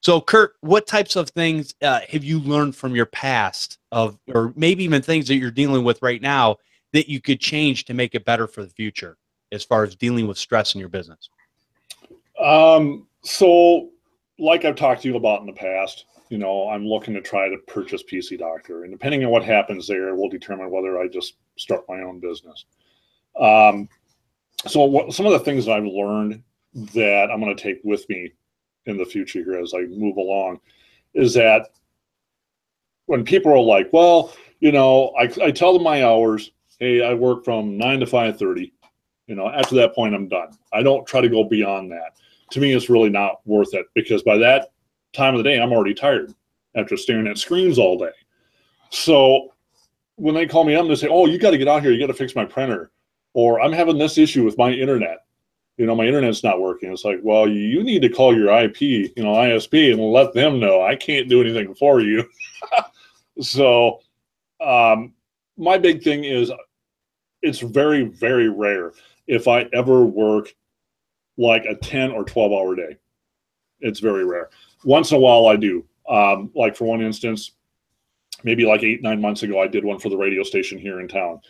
So, Curt, what types of things have you learned from your past or maybe even things that you're dealing with right now that you could change to make it better for the future as far as dealing with stress in your business? So like I've talked to you about in the past, you know, I'm looking to try to purchase PC Doctor, and depending on what happens there will determine whether I just start my own business. So some of the things that I've learned that I'm going to take with me in the future here as I move along is that when people are like, well, you know, I tell them my hours, hey, I work from 9 to 5:30. You know, after that point, I'm done. I don't try to go beyond that. To me, it's really not worth it, because by that time of the day, I'm already tired after staring at screens all day. So when they call me up and they say, oh, you got to get out here, you got to fix my printer, or I'm having this issue with my internet. You know, my internet's not working. It's like, well, you need to call your IP, you know, ISP, and let them know. I can't do anything for you. So my big thing is it's very, very rare if I ever work like a 10 or 12-hour day. It's very rare. Once in a while I do. Like for one instance, maybe like 8-9 months ago, I did one for the radio station here in town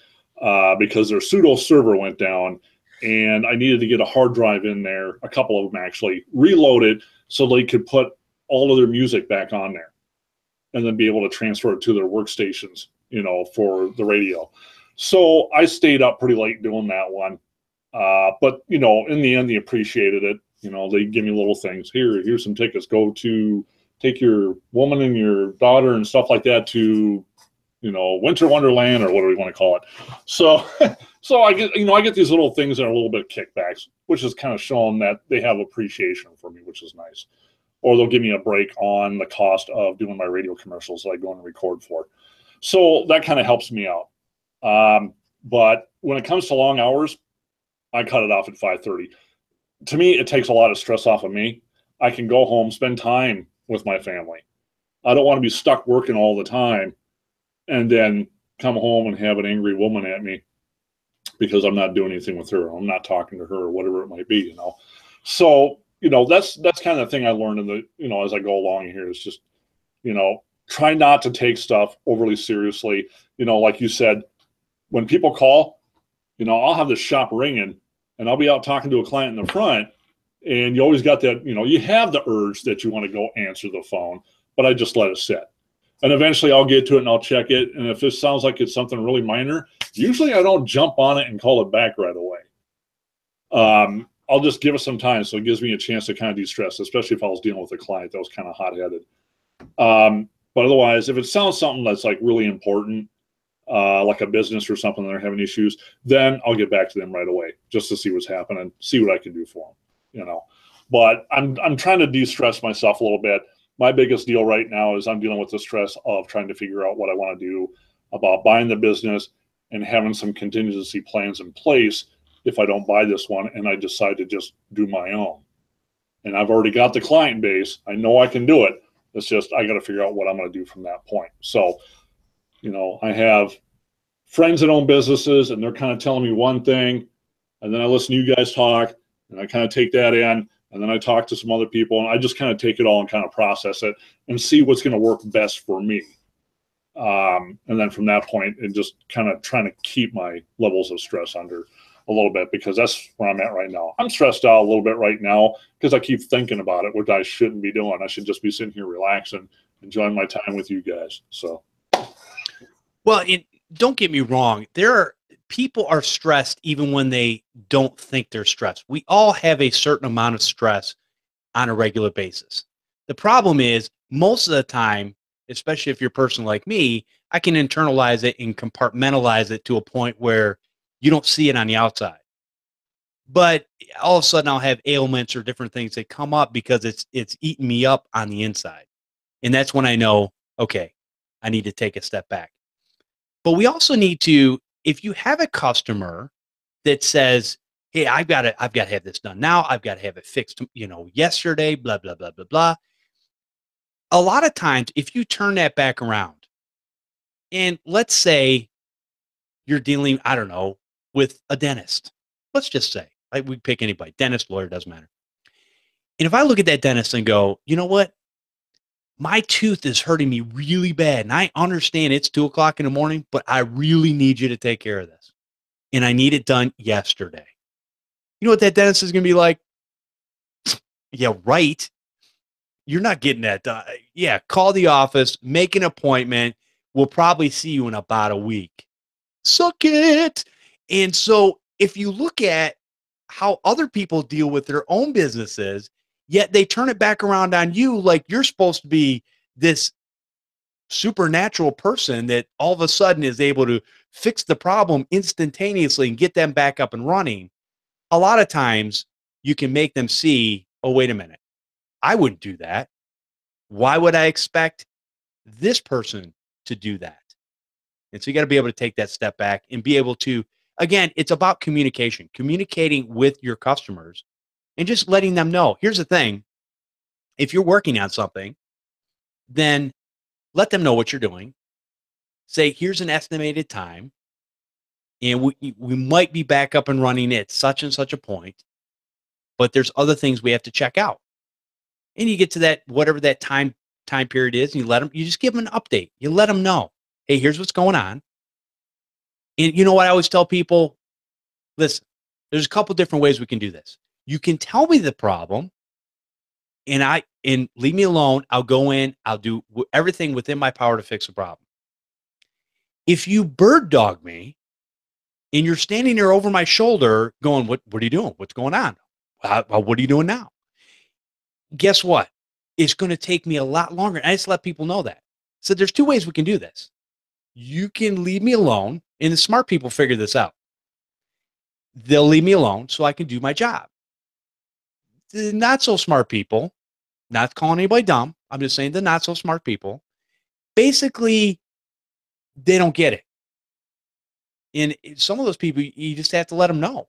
because their pseudo server went down, and I needed to get a hard drive in there, a couple of them actually, reload it so they could put all of their music back on there and then be able to transfer it to their workstations, you know, for the radio. So I stayed up pretty late doing that one. But, you know, in the end, they appreciated it. You know, they give me little things. Here's some tickets. Go to take your woman and your daughter and stuff like that to, you know, Winter Wonderland, or whatever you want to call it. So, so I get these little things that are a little bit of kickbacks, which is kind of showing that they have appreciation for me, which is nice. Or they'll give me a break on the cost of doing my radio commercials that I go and record for. So that kind of helps me out. But when it comes to long hours, I cut it off at 5:30. To me, it takes a lot of stress off of me. I can go home, spend time with my family. I don't want to be stuck working all the time and then come home and have an angry woman at me because I'm not doing anything with her. I'm not talking to her, or whatever it might be, you know. So, you know, that's kind of the thing I learned in the, you know, as I go along here, is just, you know, try not to take stuff overly seriously. You know, like you said, when people call, you know, I'll have the shop ringing and I'll be out talking to a client in the front, and you always got that, you know, you have the urge that you want to go answer the phone, but I just let it sit. And eventually I'll get to it and I'll check it. And if it sounds like it's something really minor, usually I don't jump on it and call it back right away. I'll just give it some time, so it gives me a chance to kind of de-stress, especially if I was dealing with a client that was kind of hot-headed. But otherwise, if it sounds something that's like really important, like a business or something, they're having issues, then I'll get back to them right away just to see what's happening, see what I can do for them, you know. But I'm trying to de-stress myself a little bit. My biggest deal right now is I'm dealing with the stress of trying to figure out what I want to do about buying the business and having some contingency plans in place if I don't buy this one and I decide to just do my own. And I've already got the client base. I know I can do it. It's just I got to figure out what I'm going to do from that point. So, you know, I have friends that own businesses, and they're kind of telling me one thing, and then I listen to you guys talk, and I kind of take that in, and then I talk to some other people, and I just kind of take it all and kind of process it and see what's going to work best for me. And then from that point, and just kind of trying to keep my levels of stress under a little bit, because that's where I'm at right now. I'm stressed out a little bit right now because I keep thinking about it, which I shouldn't be doing. I should just be sitting here relaxing, enjoying my time with you guys. So. Well, don't get me wrong. People are stressed even when they don't think they're stressed. We all have a certain amount of stress on a regular basis. The problem is, most of the time, especially if you're a person like me, I can internalize it and compartmentalize it to a point where you don't see it on the outside. But all of a sudden I'll have ailments or different things that come up because it's eating me up on the inside. And that's when I know, okay, I need to take a step back. But we also need to if you have a customer that says, hey, I've got to have this done now, I've got to have it fixed, yesterday, blah, blah, blah, blah, blah. A lot of times, if you turn that back around, and let's say you're dealing, I don't know, with a dentist. Let's just say, we pick anybody, dentist, lawyer, doesn't matter. And if I look at that dentist and go, you know what? My tooth is hurting me really bad. And I understand it's 2:00 in the morning, but I really need you to take care of this. And I need it done yesterday. You know what that dentist is going to be like? Yeah, right. You're not getting that done. Yeah, call the office, make an appointment. We'll probably see you in about a week. Suck it. And so if you look at how other people deal with their own businesses, yet they turn it back around on you like you're supposed to be this supernatural person that all of a sudden is able to fix the problem instantaneously and get them back up and running. A lot of times you can make them see, oh, wait a minute, I wouldn't do that. Why would I expect this person to do that? And so you got to be able to take that step back and be able to, again, it's about communication, communicating with your customers and just letting them know. Here's the thing. If you're working on something, then let them know what you're doing. Say, here's an estimated time. And we might be back up and running at such and such a point, but there's other things we have to check out. And you get to that, whatever that time period is, and you just give them an update. You let them know, hey, here's what's going on. And you know what I always tell people? Listen, there's a couple different ways we can do this. You can tell me the problem, and leave me alone. I'll go in, I'll do everything within my power to fix the problem. If you bird dog me, and you're standing there over my shoulder going, what are you doing? What's going on? What are you doing now? Guess what? It's going to take me a lot longer. And I just let people know that. So there's two ways we can do this. You can leave me alone, and the smart people figure this out. They'll leave me alone so I can do my job. The not so smart people, not calling anybody dumb, I'm just saying the not so smart people, basically, they don't get it. And some of those people, you just have to let them know,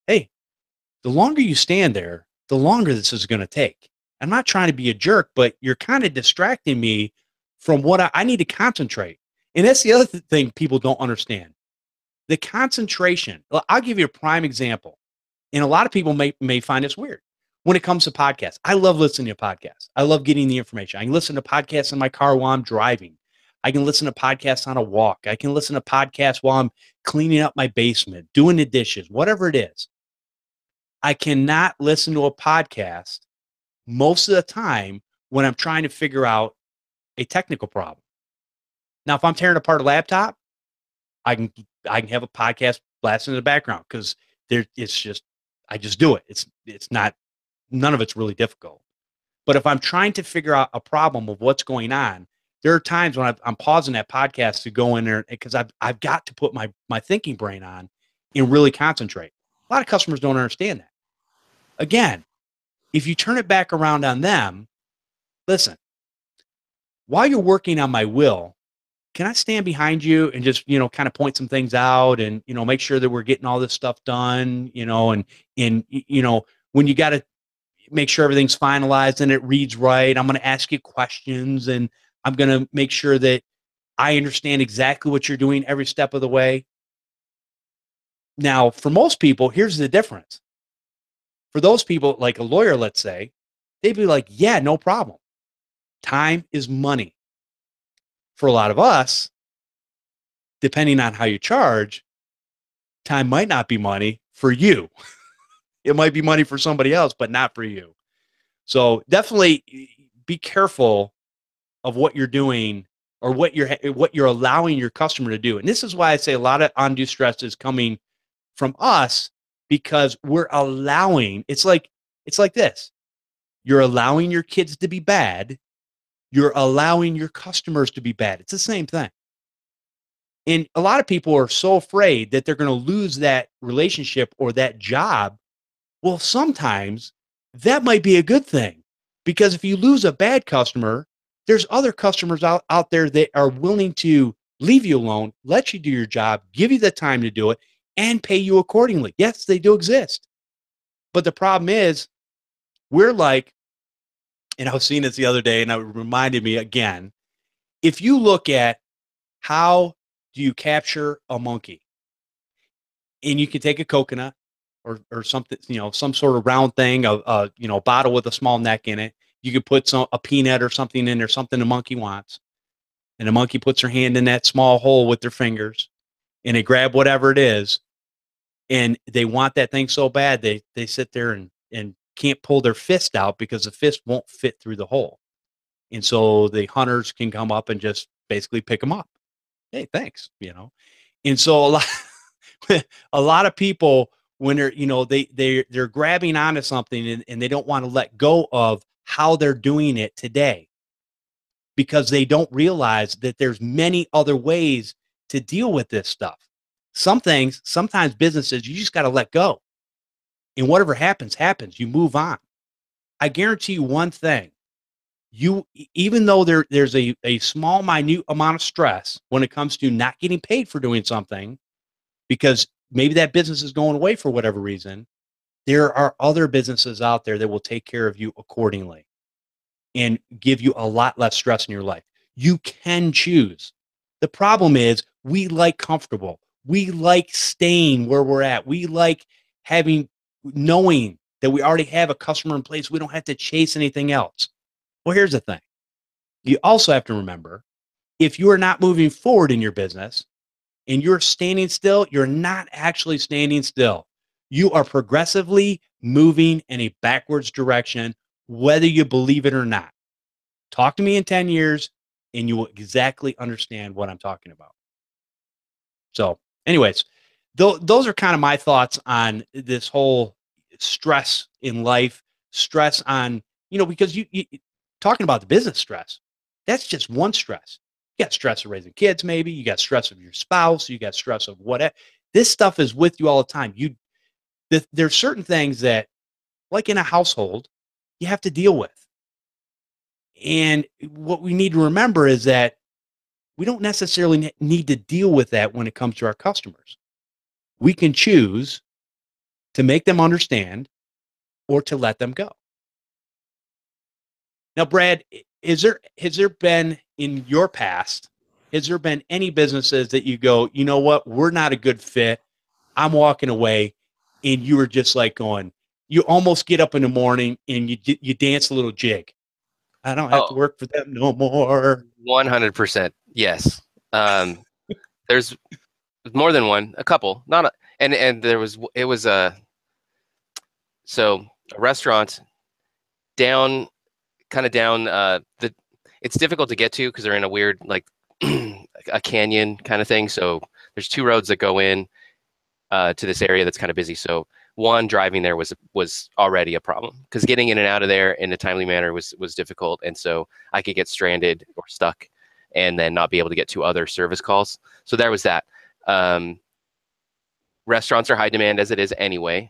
hey, the longer you stand there, the longer this is going to take. I'm not trying to be a jerk, but you're kind of distracting me from what I need to concentrate. And that's the other thing people don't understand. The concentration. I'll give you a prime example. And a lot of people may find this weird. When it comes to podcasts, I love listening to podcasts. I love getting the information. I can listen to podcasts in my car while I'm driving. I can listen to podcasts on a walk. I can listen to podcasts while I'm cleaning up my basement, doing the dishes, whatever it is. I cannot listen to a podcast most of the time when I'm trying to figure out a technical problem. Now, if I'm tearing apart a laptop, I can have a podcast blasting in the background because I just do it. It's not, none of it's really difficult. But if I'm trying to figure out a problem of what's going on, there are times when I'm pausing that podcast to go in there because I've got to put my thinking brain on and really concentrate. A lot of customers don't understand that. Again, if you turn it back around on them, listen, while you're working on my will, can I stand behind you and just, kind of point some things out and, make sure that we're getting all this stuff done, and when you got to make sure everything's finalized and it reads right, I'm going to ask you questions and I'm going to make sure that I understand exactly what you're doing every step of the way. Now, for most people, here's the difference. For those people, like a lawyer, let's say, they'd be like, yeah, no problem. Time is money. For a lot of us, depending on how you charge, time might not be money for you. It might be money for somebody else, but not for you. So definitely be careful of what you're doing or what you're allowing your customer to do. And this is why I say a lot of undue stress is coming from us because we're allowing, it's like this. You're allowing your kids to be bad. You're allowing your customers to be bad. It's the same thing. And a lot of people are so afraid that they're going to lose that relationship or that job. Well, sometimes that might be a good thing because if you lose a bad customer, there's other customers out there that are willing to leave you alone, let you do your job, give you the time to do it, and pay you accordingly. Yes, they do exist. But the problem is, we're like, and I was seeing this the other day, and it reminded me again, if you look at how do you capture a monkey, and you can take a coconut or something, some sort of round thing, a bottle with a small neck in it. You could put a peanut or something in there, something the monkey wants. And the monkey puts their hand in that small hole with their fingers, and they grab whatever it is, and they want that thing so bad they sit there and can't pull their fist out because the fist won't fit through the hole. And so the hunters can come up and just basically pick them up. Hey, thanks, And so a lot of people, when they're grabbing onto something and they don't want to let go of how they're doing it today, because they don't realize that there's many other ways to deal with this stuff. Some things, sometimes businesses, you just got to let go. And whatever happens, happens. You move on. I guarantee you one thing. Even though there's a small, minute amount of stress when it comes to not getting paid for doing something, because maybe that business is going away for whatever reason, there are other businesses out there that will take care of you accordingly and give you a lot less stress in your life. You can choose. The problem is we like comfortable. We like staying where we're at. We like knowing that we already have a customer in place. We don't have to chase anything else. Well, here's the thing. You also have to remember, if you are not moving forward in your business and you're standing still, you're not actually standing still. You are progressively moving in a backwards direction, whether you believe it or not. Talk to me in 10 years and you will exactly understand what I'm talking about. So anyways, those are kind of my thoughts on this whole stress in life, stress on, because you talking about the business stress, that's just one stress. You got stress of raising kids, maybe. You got stress of your spouse. You got stress of whatever. This stuff is with you all the time. There's certain things that, like in a household, you have to deal with. And what we need to remember is that we don't necessarily need to deal with that when it comes to our customers. We can choose to make them understand or to let them go. Now, Brad, has there been in your past, has there been any businesses that you go, you know what, we're not a good fit, I'm walking away, and you were just like going, you almost get up in the morning and you dance a little jig. I don't have to work for them no more. 100%. Yes. There's more than one, a couple, and it was a restaurant down, it's difficult to get to because they're in a weird, like a canyon kind of thing. So there's two roads that go in to this area that's kind of busy. So one, driving there was already a problem because getting in and out of there in a timely manner was difficult. And so I could get stranded or stuck and then not be able to get to other service calls. So there was that. Restaurants are high demand as it is anyway.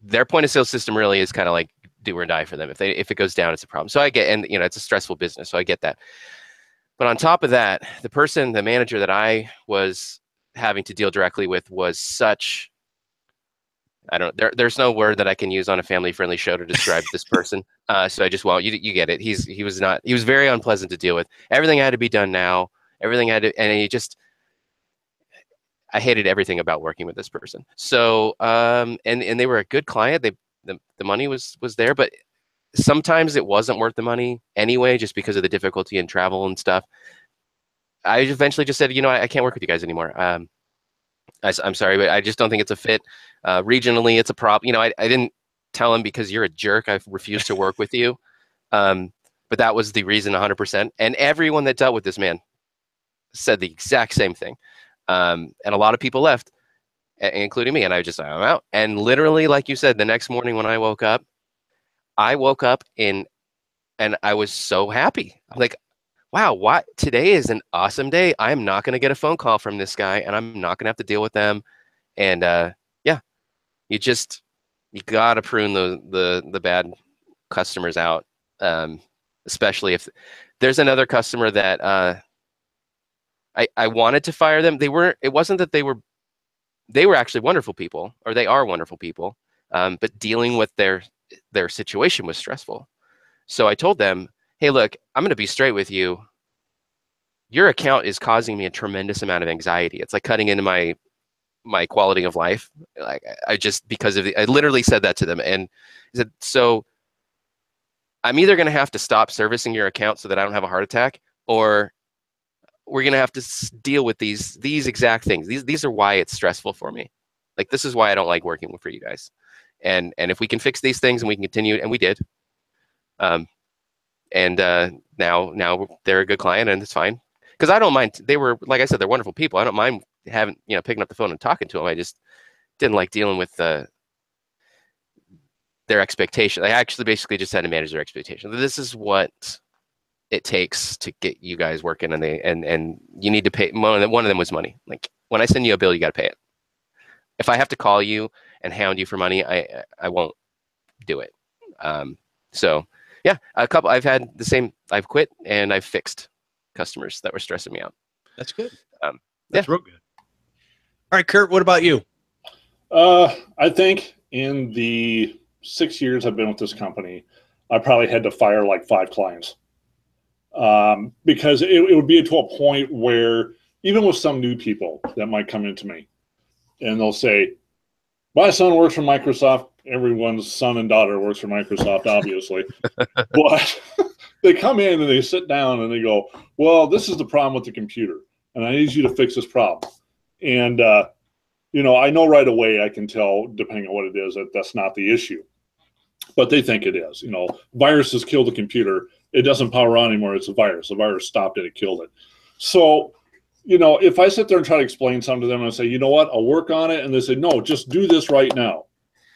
Their point of sale system really is kind of like do or die for them. If it goes down, it's a problem. So I get, and it's a stressful business. So I get that. But on top of that, the manager that I was having to deal directly with was such, there's no word that I can use on a family-friendly show to describe this person. So I just won't. You get it. He was very unpleasant to deal with. Everything had to be done now. I hated everything about working with this person. So, and they were a good client. The money was there, but sometimes it wasn't worth the money anyway, just because of the difficulty in travel and stuff. I eventually just said, I can't work with you guys anymore. I'm sorry, but I just don't think it's a fit. Regionally, it's a problem. I didn't tell him because you're a jerk, I've refused to work with you. But that was the reason 100%. And everyone that dealt with this man said the exact same thing. And a lot of people left, including me. And I'm out. And literally, like you said, the next morning when I woke up and I was so happy. I'm like, wow, today is an awesome day. I'm not going to get a phone call from this guy and I'm not going to have to deal with them. And you got to prune the bad customers out, especially if there's another customer that I wanted to fire them. It wasn't that they were actually wonderful people, or they are wonderful people. But dealing with their situation was stressful. So I told them, hey, look, I'm going to be straight with you. Your account is causing me a tremendous amount of anxiety. It's like cutting into my quality of life. Like I just, because of I literally said that to them. And I said, so I'm either going to have to stop servicing your account so that I don't have a heart attack, or we're going to have to deal with these exact things. These are why it's stressful for me. Like, this is why I don't like working for you guys. And if we can fix these things and we can continue, and we did. Now they're a good client, and it's fine. Because I don't mind. They were, like I said, they're wonderful people. I don't mind picking up the phone and talking to them. I just didn't like dealing with their expectation. I actually basically just had to manage their expectation. This is what it takes to get you guys working, and you need to pay. One of them was money. Like, when I send you a bill, you got to pay it. If I have to call you and hound you for money, I won't do it. So yeah, I've had the same. I've quit and I've fixed customers that were stressing me out. That's good. That's real good. All right, Curt, what about you? I think in the 6 years I've been with this company, I probably had to fire like 5 clients. Because it would be to a point where, even with some new people that might come into me, and they'll say, my son works for Microsoft. Everyone's son and daughter works for Microsoft, obviously. But they come in and they sit down and they go, well, this is the problem with the computer, and I need you to fix this problem. And, I know right away, I can tell, depending on what it is, that that's not the issue. But they think it is. Viruses kill the computer. It doesn't power on anymore. It's a virus. The virus stopped it. It killed it. So, if I sit there and try to explain something to them and I say, you know what, I'll work on it. And they say, no, just do this right now.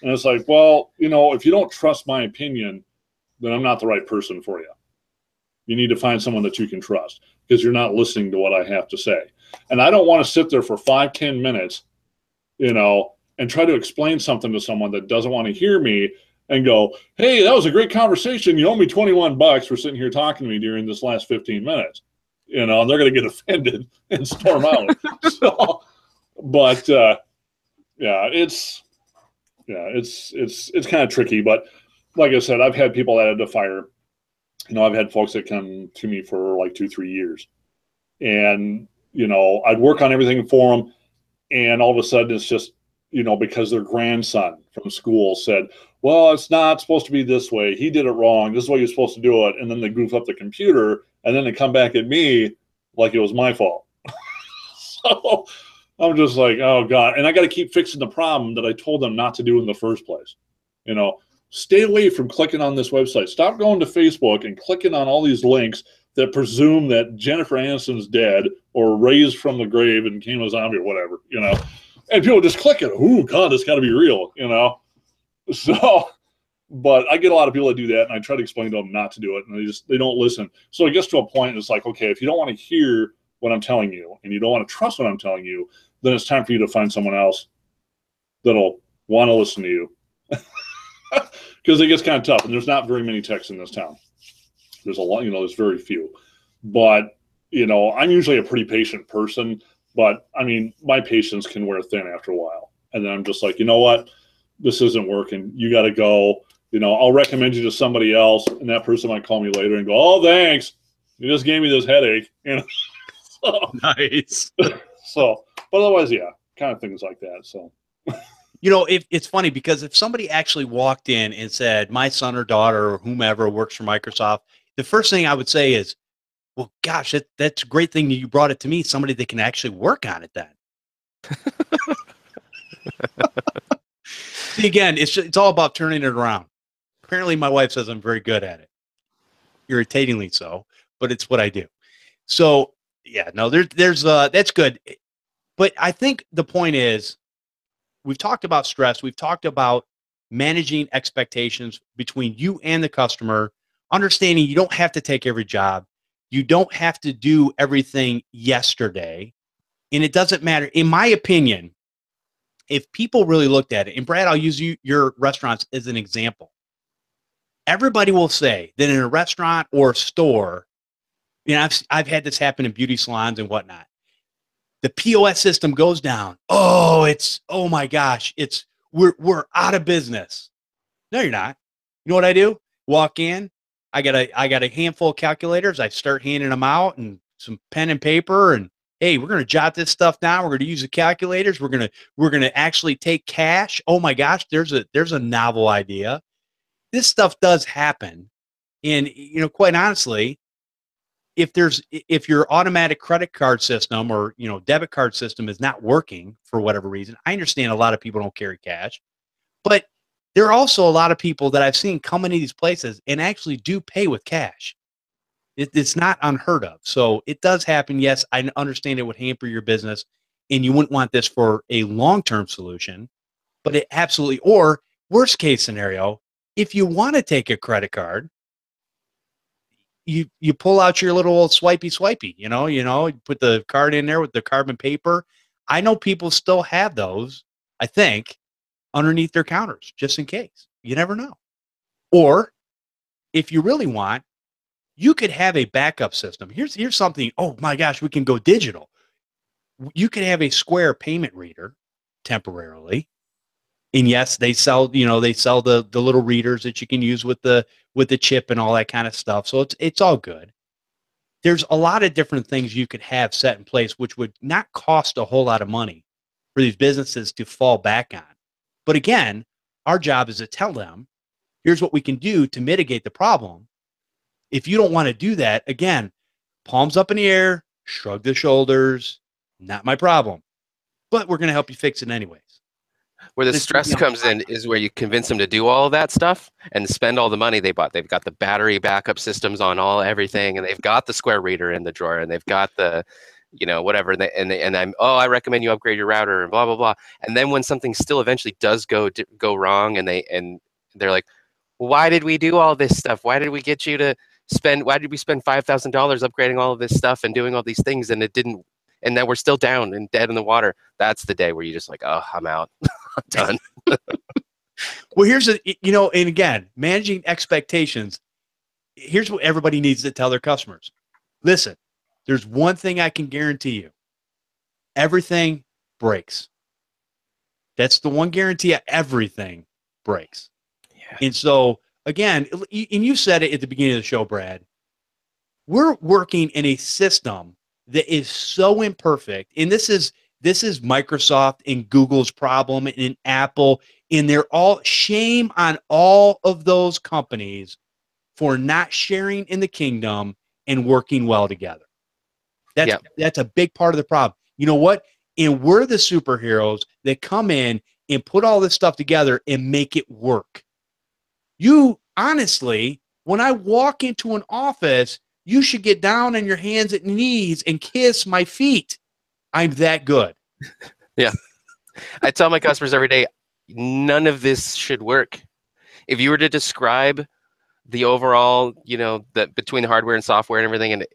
And it's like, well, if you don't trust my opinion, then I'm not the right person for you. You need to find someone that you can trust, because you're not listening to what I have to say. And I don't want to sit there for 5-10 minutes, and try to explain something to someone that doesn't want to hear me and go, hey, that was a great conversation. You owe me $21 for sitting here talking to me during this last 15 minutes. And they're going to get offended and storm out. It's kind of tricky. But like I said, I've had people that I had to fire. I've had folks that come to me for like 2-3 years, and I'd work on everything for them, and all of a sudden it's just because their grandson from school said, well, it's not supposed to be this way. He did it wrong. This is the way you're supposed to do it. And then they goof up the computer, and then they come back at me like it was my fault. So I'm just like, oh, God. And I got to keep fixing the problem that I told them not to do in the first place. Stay away from clicking on this website. Stop going to Facebook and clicking on all these links that presume that Jennifer Aniston's dead or raised from the grave and became a zombie or whatever, And people just click it. Oh, God, it's got to be real, So, but I get a lot of people that do that, and I try to explain to them not to do it, and they don't listen. So it gets to a point, and it's like, okay, if you don't want to hear what I'm telling you, and you don't want to trust what I'm telling you, then it's time for you to find someone else that'll want to listen to you. Because it gets kind of tough, and there's not very many techs in this town. There's a lot, there's very few. But, I'm usually a pretty patient person, but, my patience can wear thin after a while. And then I'm just like, you know what? This isn't working. You got to go. I'll recommend you to somebody else, and that person might call me later and go, oh, thanks. You just gave me this headache. So, Nice. But otherwise, yeah, kind of things like that. So, it's funny, because if somebody actually walked in and said, my son or daughter or whomever works for Microsoft, the first thing I would say is, well, gosh, that's a great thing that you brought it to me. Somebody that can actually work on it then. See, again, it's all about turning it around. Apparently, my wife says I'm very good at it. Irritatingly so, but it's what I do. So, yeah, no, there's that's good. But I think the point is, we've talked about stress. We've talked about managing expectations between you and the customer, understanding you don't have to take every job. You don't have to do everything yesterday. And it doesn't matter. In my opinion, if people really looked at it, and Brad, I'll use your restaurants as an example. Everybody will say that in a restaurant or a store, I've had this happen in beauty salons and whatnot. the POS system goes down. Oh my gosh, we're out of business. No, you're not. You know what I do? Walk in. I got a handful of calculators. I start handing them out and some pen and paper. And hey, we're gonna jot this stuff down. We're gonna use the calculators. We're gonna actually take cash. Oh my gosh, there's a novel idea. This stuff does happen. And quite honestly, if your automatic credit card system or debit card system is not working for whatever reason, I understand a lot of people don't carry cash, but there are also a lot of people that I've seen come into these places and actually do pay with cash. It's not unheard of. So it does happen. Yes, I understand it would hamper your business and you wouldn't want this for a long-term solution, but it absolutely, or worst case scenario, if you want to take a credit card, you pull out your little old swipey, you put the card in there with the carbon paper. I know people still have those, I think, underneath their counters, just in case. You never know. Or if you really want, you could have a backup system. Here's something. Oh my gosh, we can go digital. You could have a Square payment reader temporarily. And yes, they sell the little readers that you can use with the chip and all that kind of stuff. So it's all good. There's a lot of different things you could have set in place, which would not cost a whole lot of money for these businesses to fall back on. But again, our job is to tell them, here's what we can do to mitigate the problem. If you don't want to do that, again, palms up in the air, shrug the shoulders, not my problem. But we're going to help you fix it anyways. Where the stress comes in is where you convince them to do all of that stuff and spend all the money they bought. They've got the battery backup systems on everything, and they've got the Square reader in the drawer, and they've got the, whatever. I recommend you upgrade your router and blah blah blah. And then when something still eventually does go wrong, and they're like, why did we do all this stuff? Why did we get you to spend? Why did we spend $5,000 upgrading all of this stuff and doing all these things, and it didn't? And then we're still down and dead in the water. That's the day where you're just like, oh, I'm out. I'm done. Well, and again, managing expectations. Here's what everybody needs to tell their customers. Listen, there's one thing I can guarantee you. Everything breaks. That's the one guarantee. Everything breaks. Yeah. And so, again, and you said it at the beginning of the show, Brad, we're working in a system that is so imperfect. And this is Microsoft and Google's problem and Apple. And they're all shame on all of those companies for not sharing in the kingdom and working well together. That's a big part of the problem. You know what? And we're the superheroes that come in and put all this stuff together and make it work. You honestly, when I walk into an office, you should get down on your hands and knees and kiss my feet. I'm that good. Yeah. I tell my customers every day, none of this should work. If you were to describe the overall, between the hardware and software and everything, and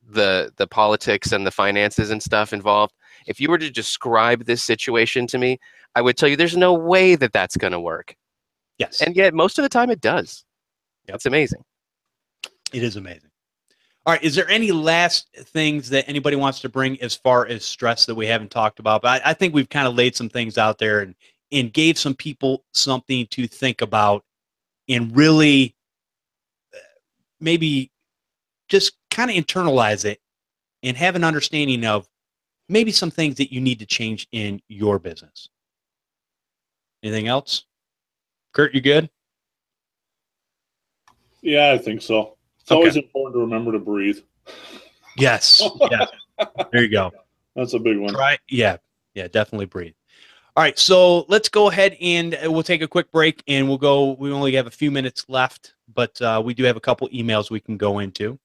the politics and the finances and stuff involved, if you were to describe this situation to me, I would tell you there's no way that that's going to work. Yes. And yet most of the time it does. Yep. It's amazing. It is amazing. All right. Is there any last things that anybody wants to bring as far as stress that we haven't talked about? But I think we've kind of laid some things out there and gave some people something to think about and really maybe just kind of internalize it and have an understanding of maybe some things that you need to change in your business. Anything else? Curt, you good? Yeah, I think so. It's always important to remember to breathe. Yes. Yeah. There you go. That's a big one. Yeah, definitely breathe. All right, so let's go ahead and we'll take a quick break and we'll go. We only have a few minutes left, but we do have a couple emails we can go into.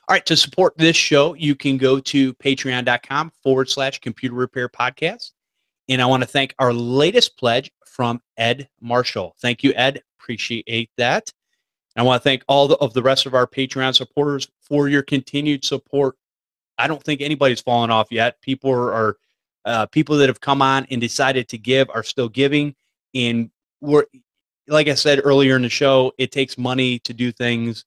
All right, to support this show, you can go to patreon.com/computer repair podcast. And I want to thank our latest pledge from Ed Marshall. Thank you, Ed. Appreciate that. I want to thank all of the rest of our Patreon supporters for your continued support. I don't think anybody's fallen off yet. People are people that have come on and decided to give are still giving. And we're, like I said earlier in the show, it takes money to do things.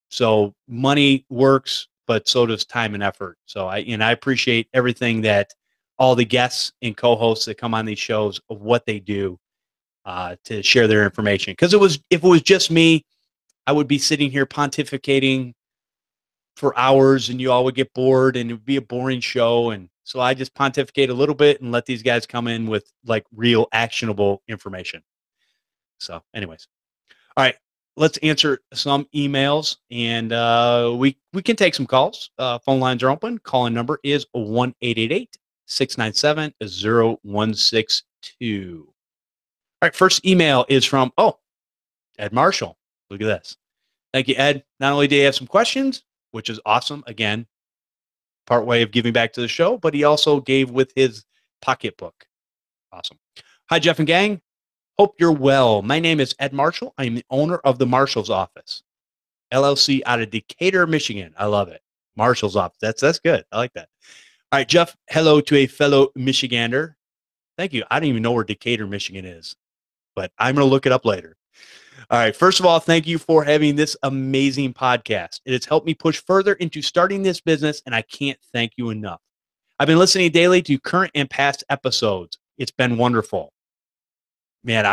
So money works. but so does time and effort. So I appreciate everything that all the guests and co-hosts that come on these shows of what they do to share their information. Because if it was just me, I would be sitting here pontificating for hours, and you all would get bored, and it would be a boring show. And so I just pontificate a little bit and let these guys come in with like real actionable information. So, anyways, all right, let's answer some emails, and we can take some calls. Phone lines are open. Call-in number is 1-888-697-0162. All right, first email is from Ed Marshall. Look at this. Thank you, Ed. Not only did he have some questions, which is awesome, again, part way of giving back to the show, but he also gave with his pocketbook. Awesome. Hi, Jeff and gang. Hope you're well. My name is Ed Marshall. I am the owner of the Marshall's Office, LLC, out of Decatur, Michigan. I love it. Marshall's Office. That's good. I like that. All right, Jeff, hello to a fellow Michigander. Thank you. I don't even know where Decatur, Michigan is, but I'm going to look it up later. All right. First of all, thank you for having this amazing podcast. It has helped me push further into starting this business, and I can't thank you enough. I've been listening daily to current and past episodes. It's been wonderful. Man,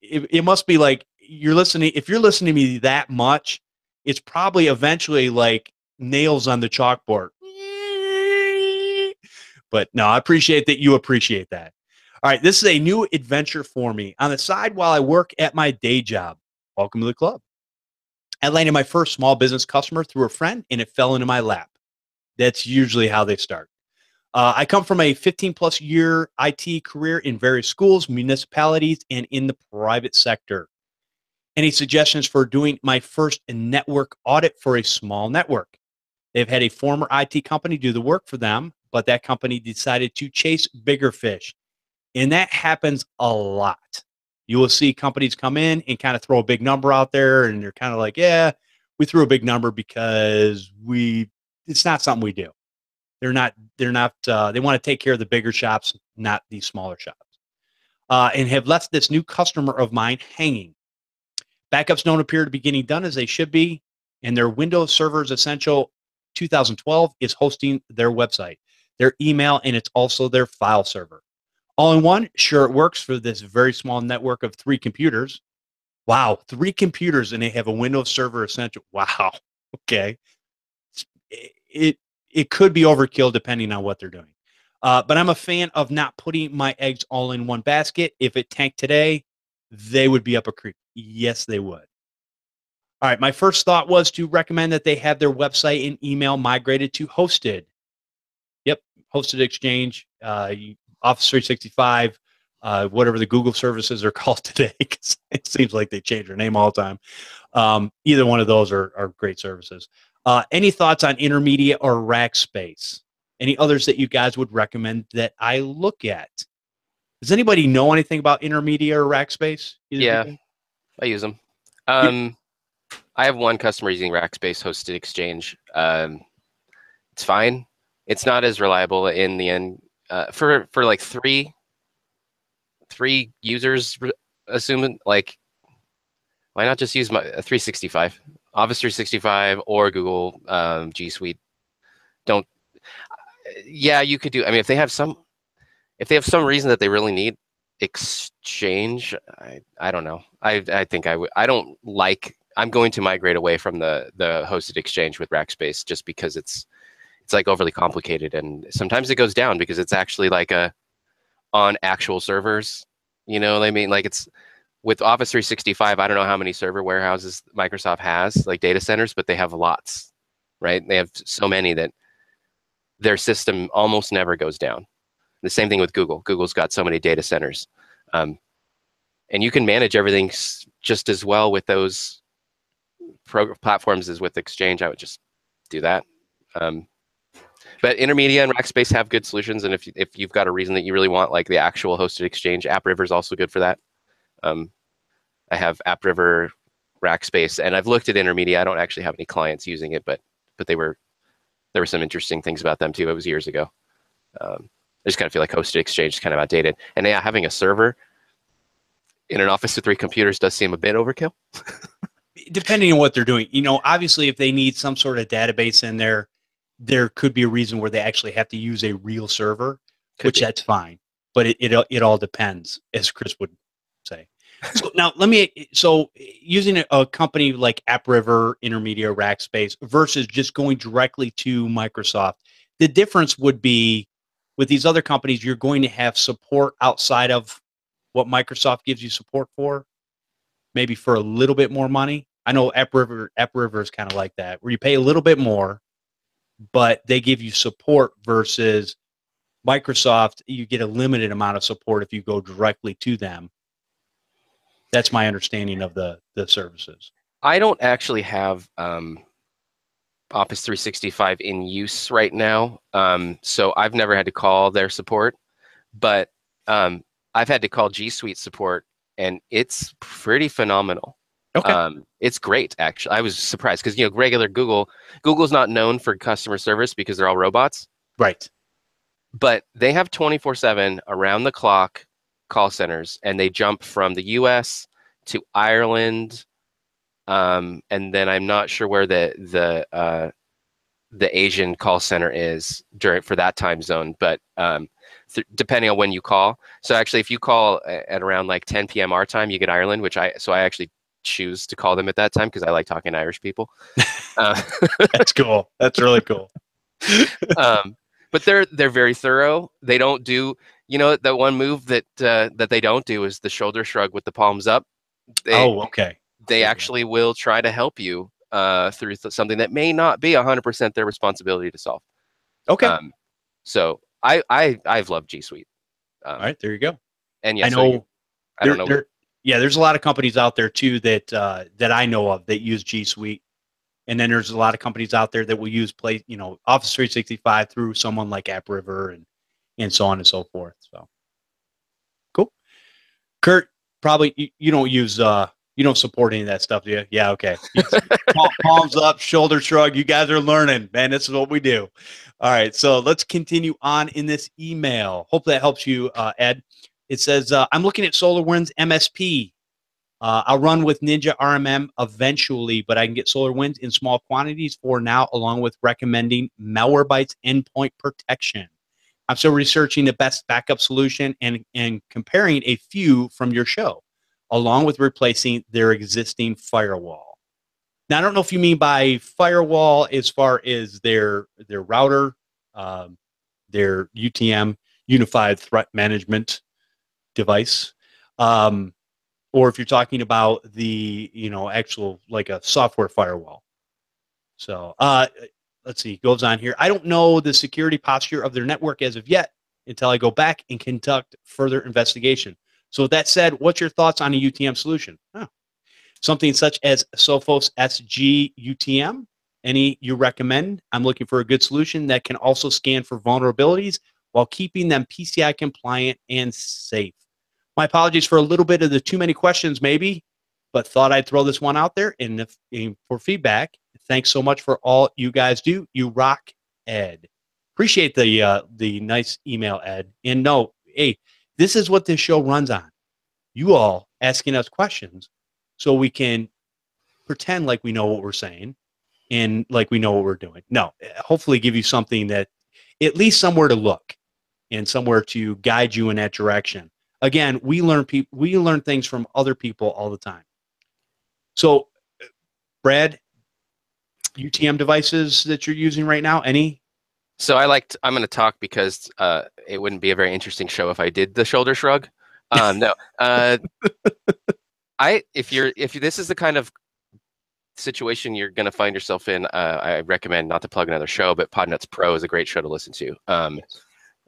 it must be like you're listening. If you're listening to me that much, it's probably eventually like nails on the chalkboard. But no, I appreciate that you appreciate that. All right, this is a new adventure for me on the side while I work at my day job. Welcome to the club. I landed my first small business customer through a friend, and it fell into my lap. That's usually how they start. I come from a 15-plus year IT career in various schools, municipalities, and in the private sector. Any suggestions for doing my first network audit for a small network? They've had a former IT company do the work for them, but that company decided to chase bigger fish. And that happens a lot. You will see companies come in and kind of throw a big number out there, and they're kind of like, yeah, we threw a big number because it's not something we do. They want to take care of the bigger shops, not these smaller shops. And have left this new customer of mine hanging. Backups don't appear to be getting done as they should be, and their Windows Servers Essential 2012 is hosting their website, their email, and it's also their file server. All in one, sure, it works for this very small network of 3 computers. Wow, 3 computers, and they have a Windows Server Essential. Wow, okay. It could be overkill depending on what they're doing. But I'm a fan of not putting my eggs all in one basket. If it tanked today, they would be up a creek. Yes, they would. All right, my first thought was to recommend that they have their website and email migrated to hosted. Yep, hosted Exchange, Office 365, whatever the Google services are called today, because it seems like they change their name all the time. Either one of those are great services. Any thoughts on Intermedia or Rackspace? Any others that you guys would recommend that I look at? Does anybody know anything about Intermedia or Rackspace? Yeah, I use them. I have one customer using Rackspace hosted Exchange. It's fine. It's not as reliable in the end. For like three users, assuming, like, why not just use my 365, Office 365 or Google G Suite? Yeah, you could do. I mean, if they have some reason that they really need Exchange, I don't know. I think I would. I'm going to migrate away from the hosted Exchange with Rackspace just because it's like overly complicated, and sometimes it goes down because it's actually like on actual servers. You know what I mean? Like, it's with Office 365. I don't know how many server warehouses Microsoft has, like data centers, but they have lots, right? They have so many that their system almost never goes down. The same thing with Google. Google's got so many data centers, and you can manage everything just as well with those platforms as with Exchange. I would just do that. But Intermedia and Rackspace have good solutions, and if you've got a reason that you really want like the actual hosted Exchange, AppRiver is also good for that. I have AppRiver, Rackspace, and I've looked at Intermedia. I don't actually have any clients using it, but there were some interesting things about them too. It was years ago. I just kind of feel like hosted Exchange is kind of outdated, and yeah, having a server in an office with 3 computers does seem a bit overkill. depending on what they're doing, obviously if they need some sort of database in there, there could be a reason where they actually have to use a real server, which that's fine. But it all depends, as Chris would say. So now using a company like AppRiver, Intermedia, Rackspace versus just going directly to Microsoft, the difference would be with these other companies, you're going to have support outside of what Microsoft gives you support for, maybe for a little bit more money. I know AppRiver is kind of like that, where you pay a little bit more, but they give you support versus Microsoft, you get a limited amount of support if you go directly to them. That's my understanding of the services. I don't actually have Office 365 in use right now, so I've never had to call their support, but I've had to call G Suite support, and it's pretty phenomenal. Okay. It's great, actually. I was surprised because regular Google's not known for customer service because they're all robots. Right. But they have 24/7 around the clock call centers, and they jump from the US to Ireland, and then I'm not sure where the Asian call center is for that time zone, but depending on when you call. So actually, if you call at around like 10 p.m. our time, you get Ireland, I actually choose to call them at that time because I like talking to Irish people. That's cool. That's really cool. But they're very thorough. They don't do, that one move that they don't do is the shoulder shrug with the palms up. Okay. They actually will try to help you through something that may not be 100% their responsibility to solve. Okay. So I've loved G Suite. All right, there you go. And yeah, I know. I don't know. There's a lot of companies out there too that I know of that use G Suite, and then there's a lot of companies out there that will use Office 365 through someone like AppRiver and so on and so forth. So cool. Curt, probably you don't use you don't support any of that stuff, do you? Yeah, okay. Palms up, shoulder shrug. You guys are learning, man. This is what we do. All right, so let's continue on in this email. Hope that helps you, Ed. It says, I'm looking at SolarWinds MSP. I'll run with Ninja RMM eventually, but I can get SolarWinds in small quantities for now, along with recommending Malwarebytes endpoint protection. I'm still researching the best backup solution and comparing a few from your show, along with replacing their existing firewall. Now, I don't know if you mean by firewall as far as their router, their UTM, Unified Threat Management device, or if you're talking about the actual like a software firewall. So let's see, goes on here. I don't know the security posture of their network as of yet until I go back and conduct further investigation. So with that said, what's your thoughts on a UTM solution? Something such as Sophos SG UTM? Any you recommend? I'm looking for a good solution that can also scan for vulnerabilities while keeping them PCI compliant and safe. My apologies for a little bit of the too many questions, maybe, but thought I'd throw this one out there and for feedback. Thanks so much for all you guys do. You rock, Ed. Appreciate the nice email, Ed. And no, hey, this is what this show runs on. You all asking us questions so we can pretend like we know what we're saying and like we know what we're doing. No, hopefully give you something that at least somewhere to look and somewhere to guide you in that direction. Again, we learn things from other people all the time. So, Brad, UTM devices that you're using right now, any? So I'm going to talk because it wouldn't be a very interesting show if I did the shoulder shrug. No. If this is the kind of situation you're going to find yourself in, I recommend, not to plug another show, but Podnutz Pro is a great show to listen to.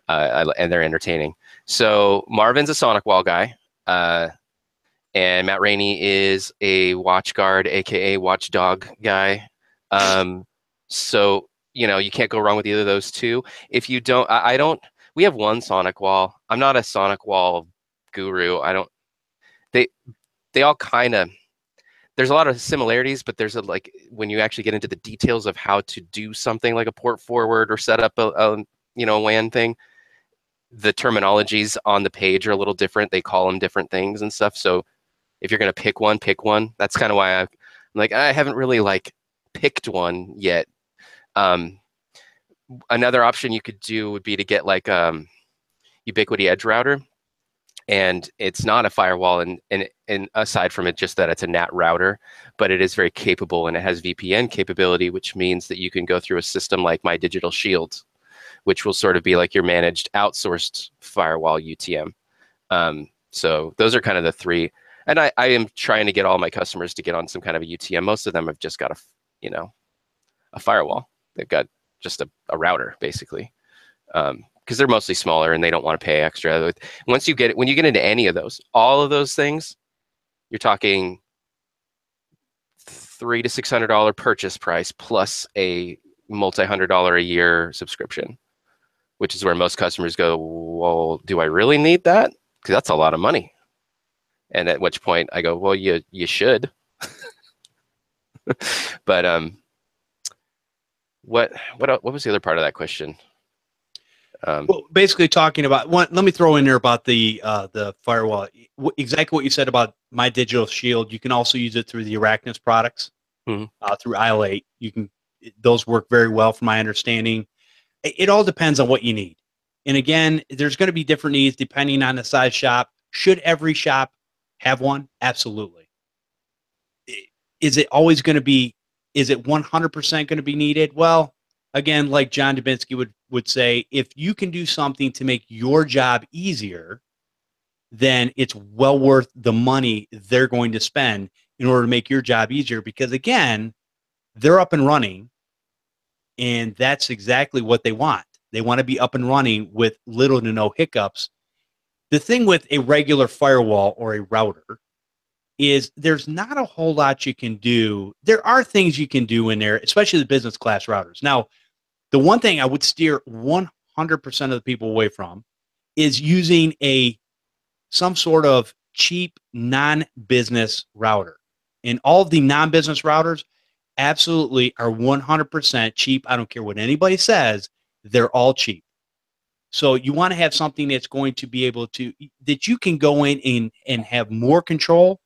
And they're entertaining. So Marvin's a Sonic Wall guy, and Matt Rainey is a WatchGuard, aka Watchdog guy. So you can't go wrong with either of those two. If you don't, I don't. We have one Sonic Wall. I'm not a Sonic Wall guru. I don't. They all kind of. There's a lot of similarities, but there's when you actually get into the details of how to do something like a port forward or set up a WAN thing, the terminologies on the page are a little different. They call them different things and stuff. So if you're going to pick one, pick one. That's kind of why like, I haven't really like picked one yet. Another option you could do would be to get like Ubiquiti Edge router, and it's not a firewall, and aside from it, just that it's a NAT router, but it is very capable, and it has VPN capability, which means that you can go through a system like My Digital Shield, which will sort of be like your managed outsourced firewall UTM. So those are kind of the three. And I am trying to get all my customers to get on some kind of a UTM. Most of them have just got a firewall. They've got just a router, basically, because they're mostly smaller and they don't want to pay extra. When you get into any of those, all of those things, you're talking $300 to $600 purchase price plus a multi-$100 a year subscription, which is where most customers go, well, do I really need that? Because that's a lot of money. And at which point I go, well, you should. But what was the other part of that question? Well, basically talking about one. Let me throw in there about the firewall. Exactly what you said about My Digital Shield. You can also use it through the Arachnus products, through IL8. Those work very well, from my understanding. It all depends on what you need. And again, there's going to be different needs depending on the size shop. Should every shop have one? Absolutely. Is it always going to be? Is it 100% going to be needed? Well, again, like John Dubinsky would say, if you can do something to make your job easier, then it's well worth the money they're going to spend in order to make your job easier. Because again, they're up and running, and that's exactly what they want. They want to be up and running with little to no hiccups. The thing with a regular firewall or a router is there's not a whole lot you can do. There are things you can do in there, especially the business class routers. Now, the one thing I would steer 100% of the people away from is using some sort of cheap non-business router. And all of the non-business routers absolutely are 100% cheap. I don't care what anybody says. They're all cheap. So you want to have something that's going to be able to, that you can go in and have more control.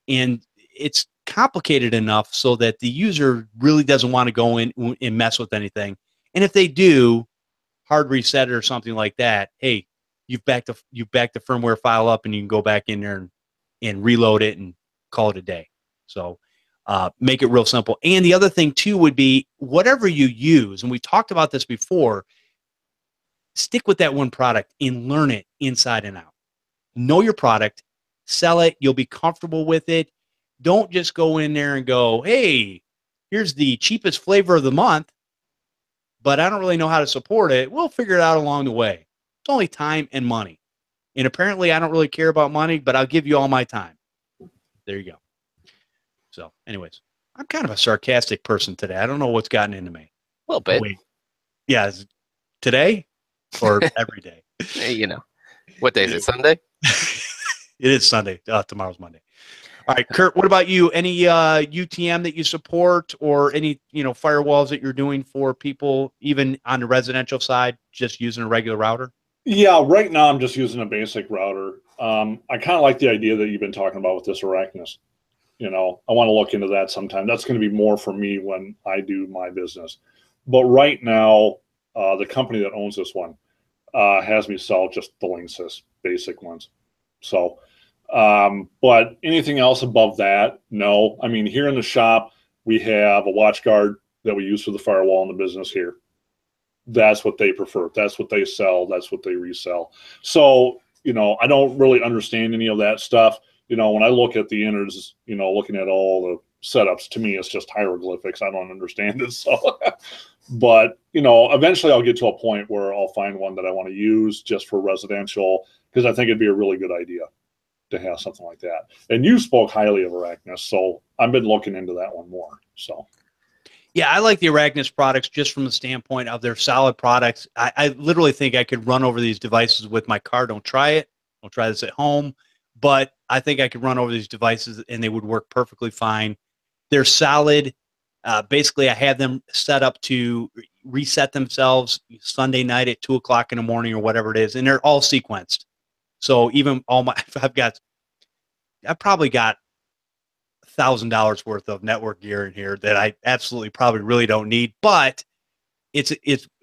And it's complicated enough so that the user really doesn't want to go in and mess with anything. And if they do, hard reset it or something like that, hey, you've backed the firmware file up, and you can go back in there and reload it and call it a day. So make it real simple. And the other thing too would be, whatever you use, and we talked about this before, stick with that one product and learn it inside and out. Know your product, sell it, you'll be comfortable with it. Don't just go in there and go, hey, here's the cheapest flavor of the month, but I don't really know how to support it. We'll figure it out along the way. It's only time and money. And apparently I don't really care about money, but I'll give you all my time. There you go. So anyways, I'm kind of a sarcastic person today. I don't know what's gotten into me. A little bit. Wait. Yeah, is it today or every day? Hey, what day is it? Sunday? It is Sunday. Tomorrow's Monday. All right, Curt, what about you? Any UTM that you support, or any firewalls that you're doing for people, even on the residential side, just using a regular router? Yeah, right now I'm just using a basic router. I kind of like the idea that you've been talking about with this Arachnus. I want to look into that sometime. That's going to be more for me when I do my business. But right now, the company that owns this one has me sell just the Linksys basic ones. So, but anything else above that, no. I mean, here in the shop, we have a WatchGuard that we use for the firewall in the business here. That's what they prefer. That's what they sell. That's what they resell. So, I don't really understand any of that stuff. When I look at the innards, looking at all the setups, to me, it's just hieroglyphics. I don't understand it. So, but, eventually I'll get to a point where I'll find one that I want to use just for residential, because I think it'd be a really good idea to have something like that. And you spoke highly of Arachnus, so I've been looking into that one more. So, yeah, I like the Arachnus products just from the standpoint of they're solid products. I literally think I could run over these devices with my car. Don't try it. Don't try this at home. But I think I could run over these devices and they would work perfectly fine. They're solid. Basically, I have them set up to reset themselves Sunday night at 2 o'clock in the morning or whatever it is, and they're all sequenced. So even I've probably got $1,000 worth of network gear in here that I absolutely probably really don't need, but it's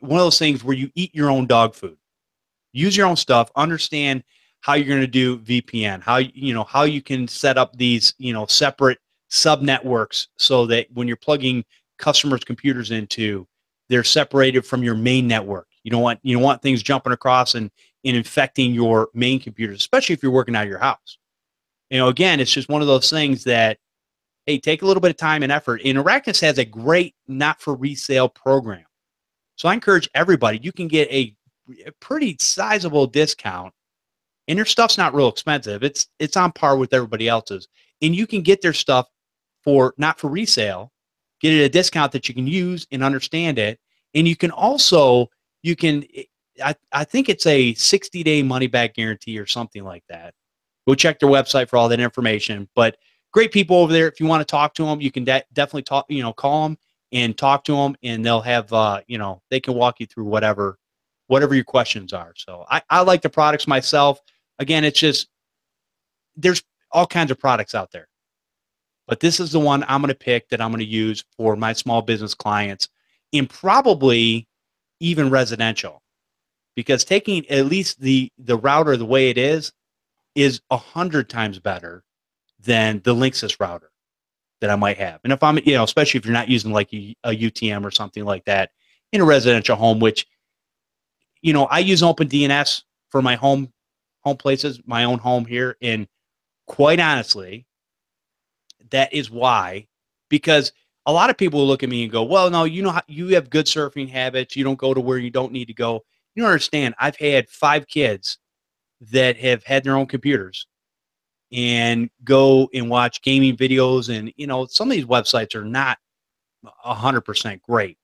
one of those things where you eat your own dog food. Use your own stuff, understand how you're going to do VPN, how you can set up these, separate sub networks so that when you're plugging customers' computers into, they're separated from your main network. You don't want things jumping across and infecting your main computers, especially if you're working out of your house. Again, it's just one of those things that, hey, take a little bit of time and effort. And Arachnus has a great not for resale program. So I encourage everybody, you can get a pretty sizable discount, and their stuff's not real expensive. It's on par with everybody else's. And you can get their stuff for not for resale, get it at a discount that you can use and understand it. And you can also, I think it's a 60-day money back guarantee or something like that. Go check their website for all that information. But great people over there. If you want to talk to them, you can definitely talk, call them and talk to them, and they'll have, they can walk you through whatever your questions are. So I like the products myself. Again, it's just, there's all kinds of products out there, but this is the one I'm going to pick that I'm going to use for my small business clients, and probably even residential, because taking at least the router the way it is 100 times better than the Linksys router that I might have. And if I'm, especially if you're not using like a UTM or something like that in a residential home, which, I use OpenDNS for my home places, my own home here. And quite honestly, that is why, because a lot of people will look at me and go, well, no, you have good surfing habits. You don't go to where you don't need to go. You don't understand. I've had 5 kids that have had their own computers and go and watch gaming videos. And, some of these websites are not 100% great.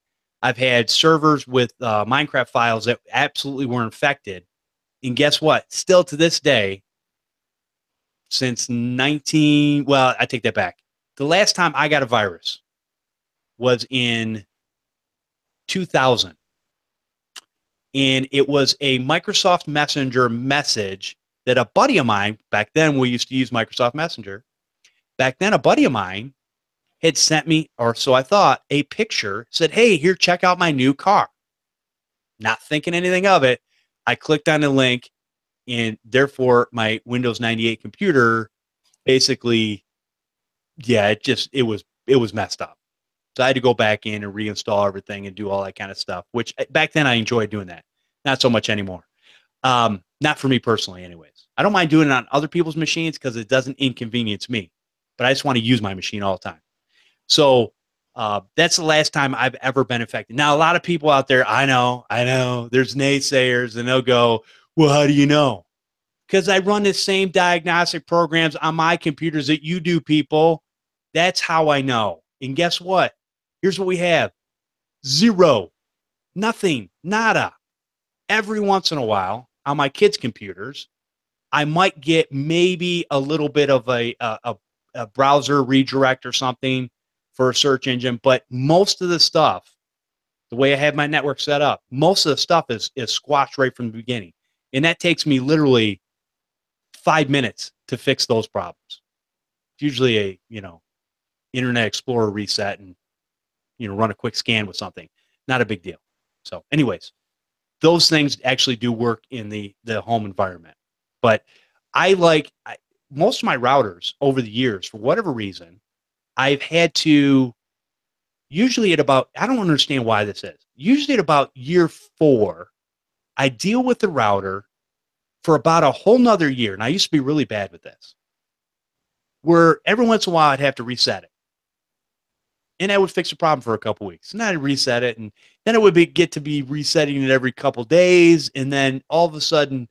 I've had servers with Minecraft files that absolutely were infected. And guess what? Still to this day, since I take that back. The last time I got a virus was in 2000. And it was a Microsoft Messenger message that a buddy of mine, back then we used to use Microsoft Messenger. Back then, a buddy of mine had sent me, or so I thought, a picture, said, hey, here, check out my new car. Not thinking anything of it. I clicked on the link, and therefore my Windows 98 computer basically, it was messed up. So I had to go back in and reinstall everything and do all that kind of stuff, which back then I enjoyed doing that. Not so much anymore. Not for me personally anyways. I don't mind doing it on other people's machines because it doesn't inconvenience me, but I just want to use my machine all the time. So that's the last time I've ever been infected. Now, a lot of people out there, I know, there's naysayers, and they'll go, well, how do you know? Because I run the same diagnostic programs on my computers that you do, people. That's how I know. And guess what? Here's what we have. 0. Nothing. Nada. Every once in a while, on my kids' computers, I might get maybe a little bit of a browser redirect or something for a search engine, but most of the stuff, the way I have my network set up, most of the stuff is squashed right from the beginning. And that takes me literally 5 minutes to fix those problems. It's usually a, Internet Explorer reset and, run a quick scan with something. Not a big deal. So anyways, those things actually do work in the home environment. But most of my routers over the years, for whatever reason, I've had to, usually at about, I don't understand why this is, usually at about year 4, I deal with the router for about a whole nother year. And I used to be really bad with this, where every once in a while I'd have to reset it. And I would fix the problem for a couple weeks. And then I'd reset it. And then it would get to be resetting it every couple days. And then all of a sudden,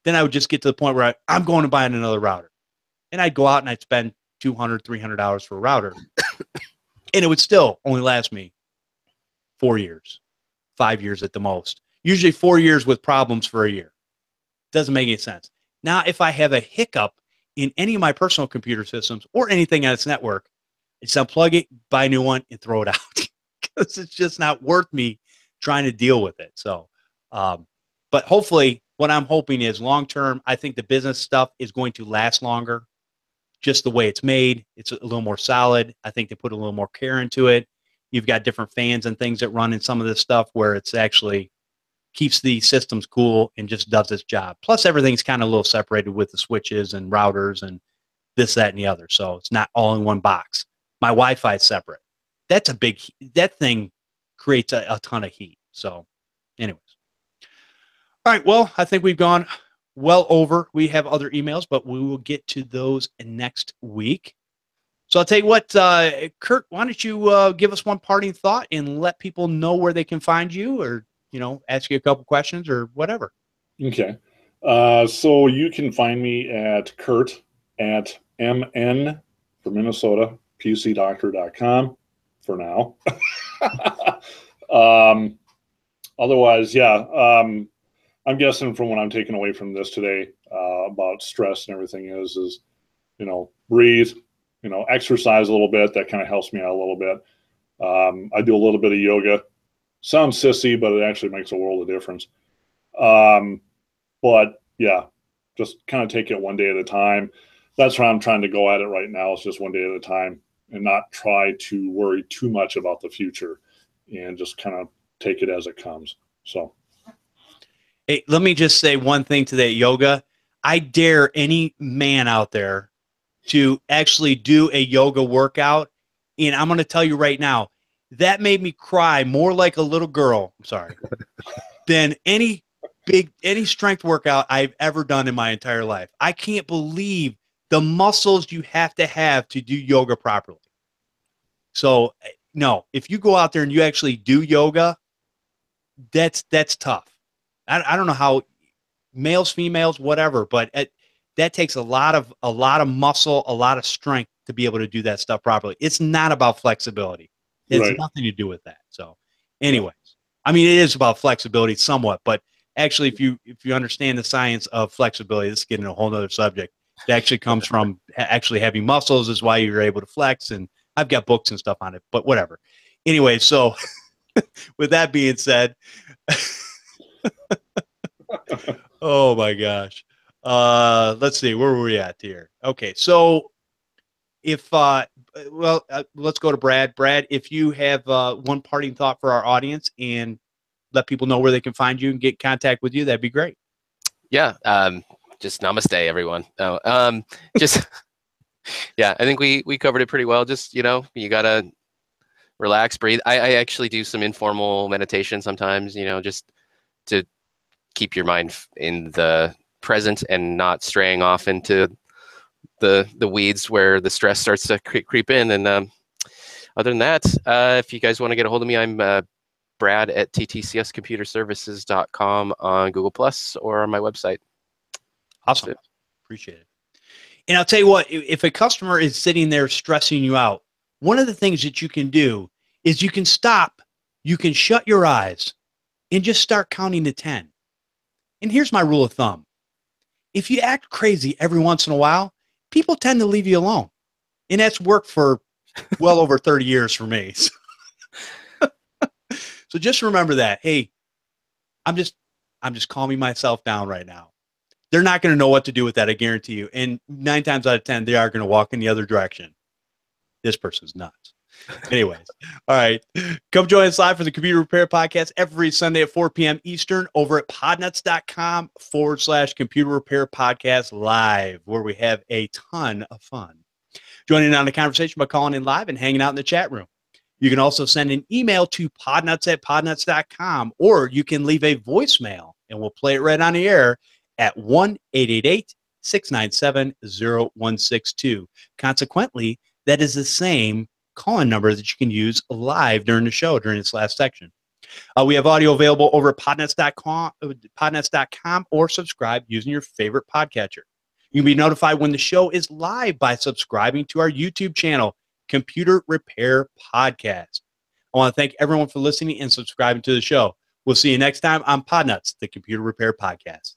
then I would just get to the point where I'm going to buy another router. And I'd go out and I'd spend $200, $300 for a router. And it would still only last me 4 years, 5 years at the most. Usually 4 years with problems for a year. Doesn't make any sense. Now, if I have a hiccup in any of my personal computer systems or anything on its network, it's unplug it, buy a new one, and throw it out because it's just not worth me trying to deal with it. So, but hopefully what I'm hoping is long-term, I think the business stuff is going to last longer. just the way it's made. It's a little more solid. I think they put a little more care into it. You've got different fans and things that run in some of this stuff where it's actually keeps the systems cool and just does its job. Plus, everything's kind of a little separated with the switches and routers and this, that, and the other. So it's not all in one box. My Wi-Fi is separate. That's a big, that thing creates a ton of heat. So anyways. All right. Well, I think we've gone well over. We have other emails, but we will get to those next week. So I'll tell you what, Curt, why don't you give us one parting thought and let people know where they can find you, or, you know, ask you a couple questions or whatever. Okay. So you can find me at Curt at MN for Minnesota, PCDoctor.com for now. Otherwise, yeah, I'm guessing from what I'm taking away from this today about stress and everything is, you know, breathe, you know, exercise a little bit. That kind of helps me out a little bit. I do a little bit of yoga. Sounds sissy, but it actually makes a world of difference. But yeah, just kind of take it one day at a time. That's how I'm trying to go at it right now. It's just one day at a time and not try to worry too much about the future and just kind of take it as it comes. So. Hey, let me just say one thing to that yoga. I dare any man out there to actually do a yoga workout. And I'm going to tell you right now, that made me cry more like a little girl. I'm sorry. Than any strength workout I've ever done in my entire life. I can't believe the muscles you have to do yoga properly. So no, if you go out there and you actually do yoga, that's tough. I don't know how males, females, whatever, but that takes a lot of muscle, a lot of strength to be able to do that stuff properly. It's not about flexibility. It has nothing to do with that. So anyways, I mean, it is about flexibility somewhat, but actually if you understand the science of flexibility, this is getting a whole nother subject. It actually comes from actually having muscles is why you're able to flex. And I've got books and stuff on it, but whatever. Anyway, so with that being said, oh my gosh. Let's see, where were we at here? Okay, so if let's go to Brad. Brad, if you have one parting thought for our audience and let people know where they can find you and get in contact with you, that'd be great. Yeah, just namaste, everyone. Just yeah, I think we covered it pretty well. Just, you know, you gotta relax, breathe. I actually do some informal meditation sometimes, you know, just to keep your mind in the present and not straying off into the weeds where the stress starts to creep in. And other than that, if you guys want to get a hold of me, I'm Brad at ttcscomputerservices.com on Google Plus or on my website. Awesome. Appreciate it. And I'll tell you what, if a customer is sitting there stressing you out, one of the things that you can do is you can stop, you can shut your eyes and just start counting to 10. And here's my rule of thumb. If you act crazy every once in a while, people tend to leave you alone. And that's worked for well over 30 years for me. So just remember that. Hey, I'm just calming myself down right now. They're not going to know what to do with that, I guarantee you. And 9 times out of 10, they are going to walk in the other direction. This person's nuts. Anyways, all right. Come join us live for the Computer Repair Podcast every Sunday at 4 p.m. Eastern over at podnutz.com/Computer Repair Podcast Live, where we have a ton of fun. Joining in on the conversation by calling in live and hanging out in the chat room. You can also send an email to podnutz@podnutz.com, or you can leave a voicemail, and we'll play it right on the air at 1-888-697-0162. Consequently, that is the same call-in number that you can use live during the show, during this last section. We have audio available over at podnutz.com, or subscribe using your favorite podcatcher. You can be notified when the show is live by subscribing to our YouTube channel, Computer Repair Podcast. I want to thank everyone for listening and subscribing to the show. We'll see you next time on Podnutz, the Computer Repair Podcast.